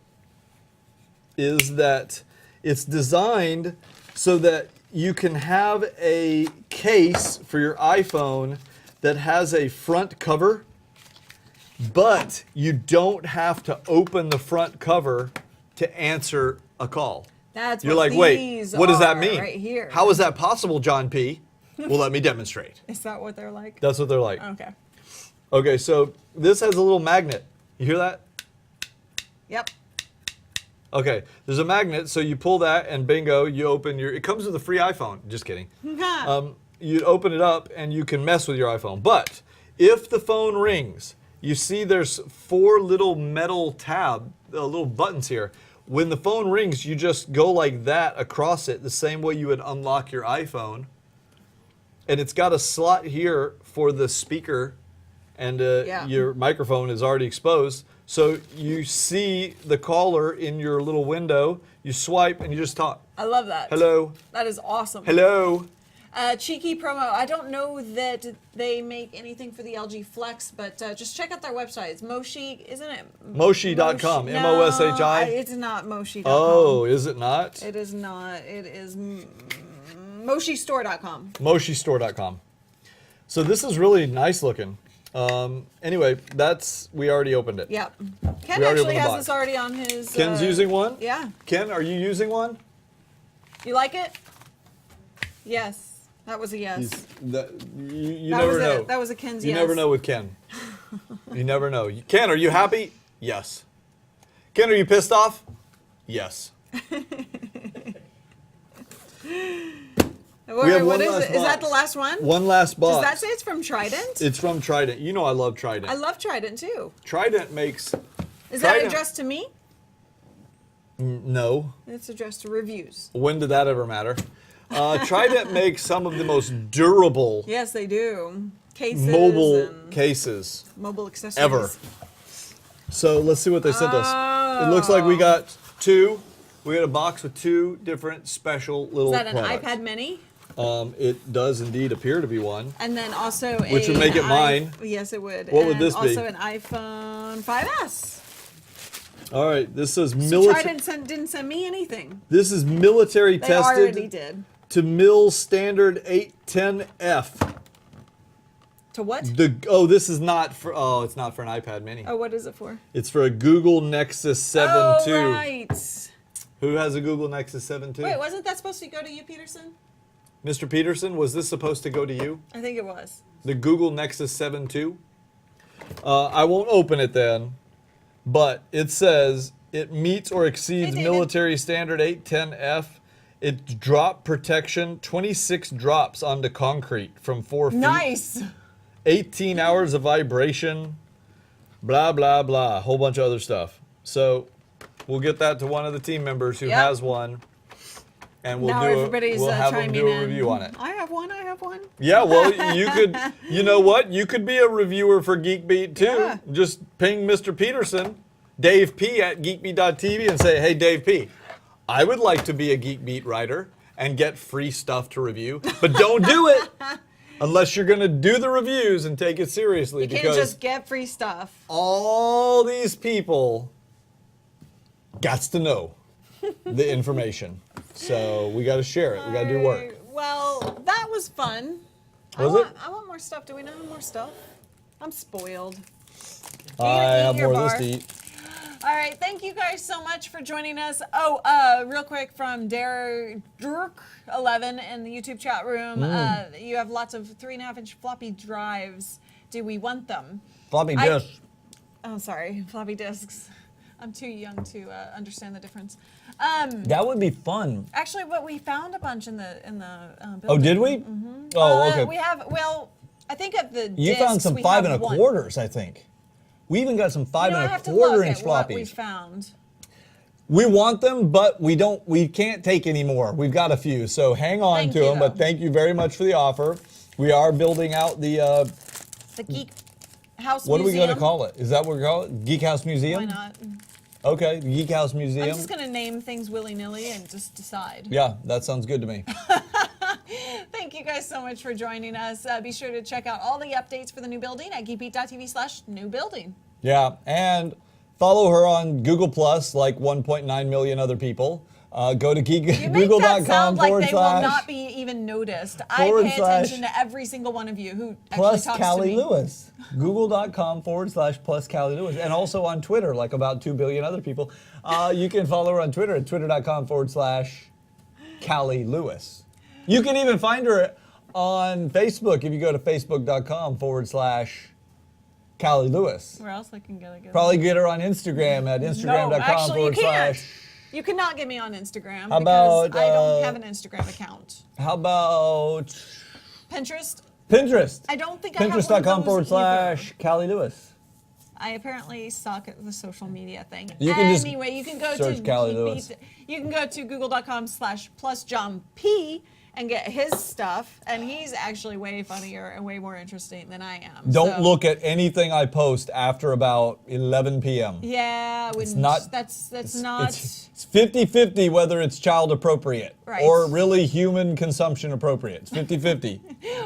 is that it's designed so that you can have a case for your iPhone that has a front cover, but you don't have to open the front cover to answer a call. That's You're what like, wait, these what does that are mean? right here. How is that possible, John P? Well, let me demonstrate. Is that what they're like? That's what they're like. Okay. Okay, so this has a little magnet. You hear that? Yep. Okay, there's a magnet, so you pull that and bingo, you open your, it comes with a free iPhone. Just kidding. You open it up and you can mess with your iPhone. But if the phone rings, you see there's 4 little metal little buttons here. When the phone rings, you just go like that across it, the same way you would unlock your iPhone. And it's got a slot here for the speaker, and Yeah. your microphone is already exposed. So you see the caller in your little window, you swipe, and you just talk. I love that. Hello, That is awesome. hello. Cheeky promo. I don't know that they make anything for the LG Flex, but just check out their website. It's Moshi, isn't it? Moshi.com, Moshi- M-O-S-H-I? No, it's not Moshi.com. Oh, is it not? It is not. It is MoshiStore.com. Moshistore.com. So this is really nice looking. Anyway, we already opened it. Yep. Ken We already actually opened the has box. this already on his. Ken's using one? Yeah. Ken, are you using one? You like it? Yes. That was a yes. You That never was know. That was a Ken's You yes. never know with Ken. You never know. Ken, are you happy? Yes. Ken, are you pissed off? Yes. Wait, We have what one is last it? Is that the box. last one? One last box. Does that say it's from Trident? It's from Trident. You know I love Trident. I love Trident too. Trident makes. Is that Trident- addressed to me? No. It's addressed to reviews. When did that ever matter? Trident makes some of the most durable Yes, they do. Cases mobile and cases mobile accessories. ever. So let's see what they sent us. It looks like we got two. We got a box with two different special little Is that an products. iPad mini? It does indeed appear to be one. And then also Which would make it mine. Yes, it would. What would And this be? Also an iPhone 5S. All right, this says So military. Trident didn't send me anything. This is military They already tested did. to mil standard 810F. To what? This is not for. Oh, it's not for an iPad Mini. Oh, what is it for? It's for a Google Nexus 7 Oh, II. right. Who has a Google Nexus 7 II? Wait, wasn't that supposed to go to you, Peterson? Mr. Peterson, was this supposed to go to you? I think it was. The Google Nexus 7 II? I won't open it then, but it says it meets or exceeds Hey, David. military standard 810F. It's drop protection, 26 drops onto concrete from 4 feet. Nice. 18 hours of vibration, blah, blah, blah. A whole bunch of other stuff. So we'll get that to one of the team members who Yep. has one. And we'll Now everybody's we'll have them chiming do a in. review on it. I have one. I have one. Yeah, well, you could, you know what? You could be a reviewer for GeekBeat too. Yeah. Just ping Mr. Peterson, Dave P at geekbeat.tv and say, hey, Dave P, I would like to be a GeekBeat writer and get free stuff to review, but don't do it unless you're going to do the reviews and take it seriously You can't because just get free stuff. all these people gots to know the information. So we got to share it. We got to do work. Alright, well, that was fun. Was it? I want more stuff. Do we not have more stuff? I'm spoiled. I gonna eat have your more of this bar? to eat. All right, thank you guys so much for joining us. Oh, real quick from Derek11 in the YouTube chat room. You have lots of 3.5-inch floppy drives. Do we want them? Floppy I- disk. Oh, sorry, floppy disks. I'm too young to understand the difference. That would be fun. Actually, but we found a bunch in the building. Oh, did we? Oh, okay. We have. Well, I think of the You discs, found some we 5 have and a one. quarters, I think. We even got some 5 You know, I and a have to quarter look inch at what we floppies. found. We want them, but we can't take any more. We've got a few, so hang on Thank to you, them. But though. thank you very much for the offer. We are building out the, The Geek House what are we Museum. going to call it? Is that what we're calling it? Geek House Museum? Why not? Okay, the Geek House Museum. I'm just gonna name things willy-nilly and just decide. Yeah, that sounds good to me. Thank you guys so much for joining us. Be sure to check out all the updates for the new building at geekbeat.tv/newbuilding. Yeah, and follow her on Google Plus, like 1.9 million other people. Go to You make that google.com sound like they will / not be even noticed. I forward pay slash attention to every single one of you who actually plus talks to Callie me. Lewis. Google.com / plus Callie Lewis. And also on Twitter, like about 2 billion other people. You can follow her on Twitter at twitter.com / Callie Lewis. You can even find her on Facebook if you go to facebook.com / Callie Lewis. Where else I can get it? Probably get her on Instagram at instagram.com No, actually, you / can't. You cannot get me on Instagram How because about, I don't have an Instagram account. How about Pinterest? Pinterest? I don't think I have one of Pinterest.com those either. / Callie Lewis. I apparently suck at the social media thing. You can just anyway, you can go search to Callie GeekBeat. Lewis. You can go to google.com / plus John P and get his stuff, and he's actually way funnier and way more interesting than I am. Don't so- look at anything I post after about 11 p.m. Yeah, It's not. That's it's, not. It's 50-50 whether it's child appropriate Right. or really human consumption appropriate. It's 50-50.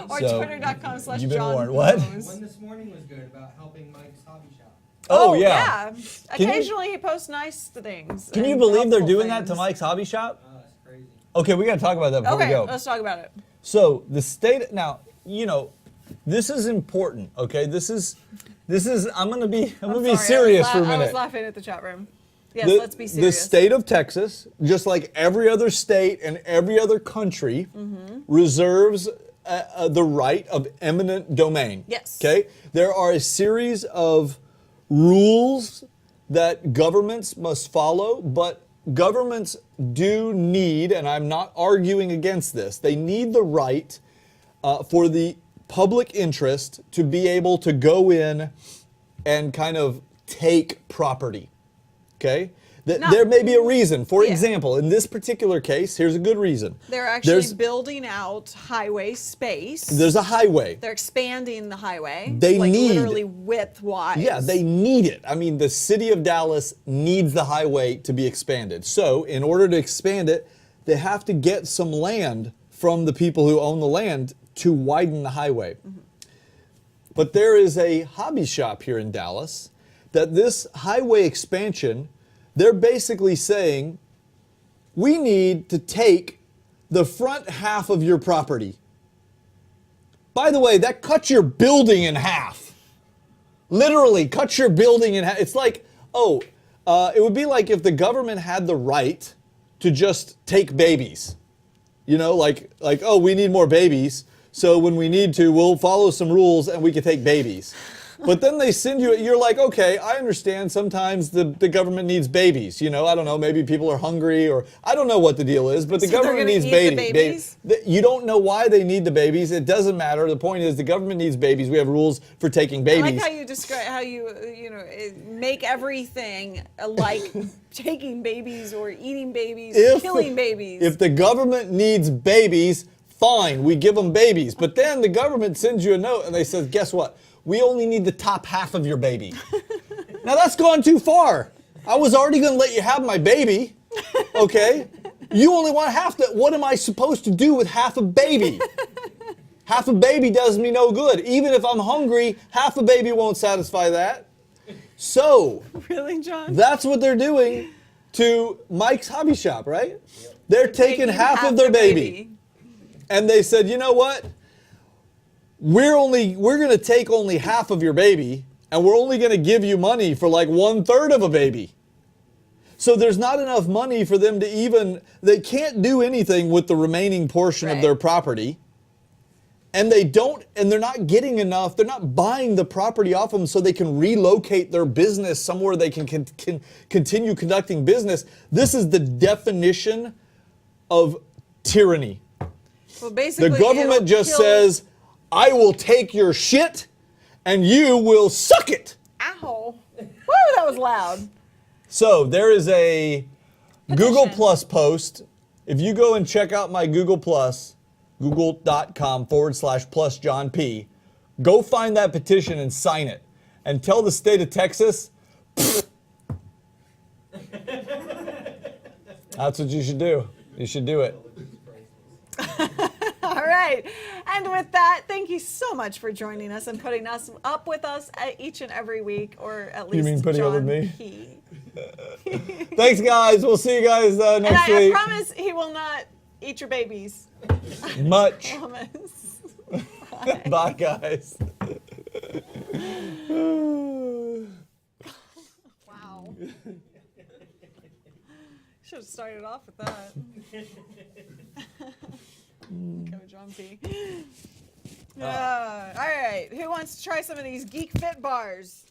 or So, twitter.com / you've been John warned. What? Knows. One this morning was good about helping Mike's hobby shop. Oh, yeah. Can you- Occasionally he posts nice things. Can you and believe they're helpful doing that to things. Mike's hobby shop? Oh, that's crazy. Okay, we got to talk about that before we Okay, go. let's talk about it. So the state now, this is important. Okay, this is. I'm gonna be Sorry, serious for a I was minute. laughing at the chat room. Yes, The- let's be serious. The state of Texas, just like every other state and every other country, reserves the right of eminent domain. Yes. Okay? There are a series of rules that governments must follow, but governments do need, and I'm not arguing against this, they need the right for the public interest to be able to go in and kind of take property. Okay? There may be a reason. For example, in this particular case, here's a good reason. They're actually building out highway space. There's a highway. They're expanding the highway. They like need, literally width-wise. Yeah, they need it. I mean, the city of Dallas needs the highway to be expanded. So, in order to expand it, they have to get some land from the people who own the land to widen the highway. Mm-hmm. But there is a hobby shop here in Dallas that this highway expansion, they're basically saying, we need to take the front half of your property. By the way, that cuts your building in half. Literally cuts your building in half. It's like, it would be like if the government had the right to just take babies. You know, like, we need more babies, so when we need to, we'll follow some rules and we can take babies. But then they send you, you're like, okay, I understand sometimes the government needs babies. You know, I don't know, maybe people are hungry or I don't know what the deal is, but the government needs babies. You don't know why they need the babies. It doesn't matter. The point is the government needs babies. We have rules for taking babies. I like how you describe, how you make everything like taking babies or eating babies or killing babies. If the government needs babies, fine, we give them babies. But then the government sends you a note and they say, guess what? We only need the top half of your baby. Now that's gone too far. I was already going to let you have my baby, okay? You only want half that. What am I supposed to do with half a baby? Half a baby does me no good. Even if I'm hungry, half a baby won't satisfy that. So, really, John? That's what they're doing to Mike's hobby shop, right? They're taking half of their baby. And they said, you know what? We're going to take only half of your baby, and we're only going to give you money for like 1/3 of a baby. So there's not enough money for them to even, they can't do anything with the remaining portion of their property. And they're not getting enough, they're not buying the property off them so they can relocate their business somewhere they can continue conducting business. This is the definition of tyranny. Well, basically, the government just says, I will take your shit and you will suck it. Ow. Woo, that was loud. So there is a Google Plus post. If you go and check out my Google Plus, google.com/plus John P., go find that petition and sign it. And tell the state of Texas, that's what you should do. You should do it. All right. And with that, thank you so much for joining us and putting us up with us each and every week, or at least You mean putting John up with me? P. Thanks, guys. We'll see you guys next And I week. promise he will not eat your babies. Much. Promise. Bye, guys. Wow. Should have started off with that. Go, John P. All right. Who wants to try some of these Geek Fit bars?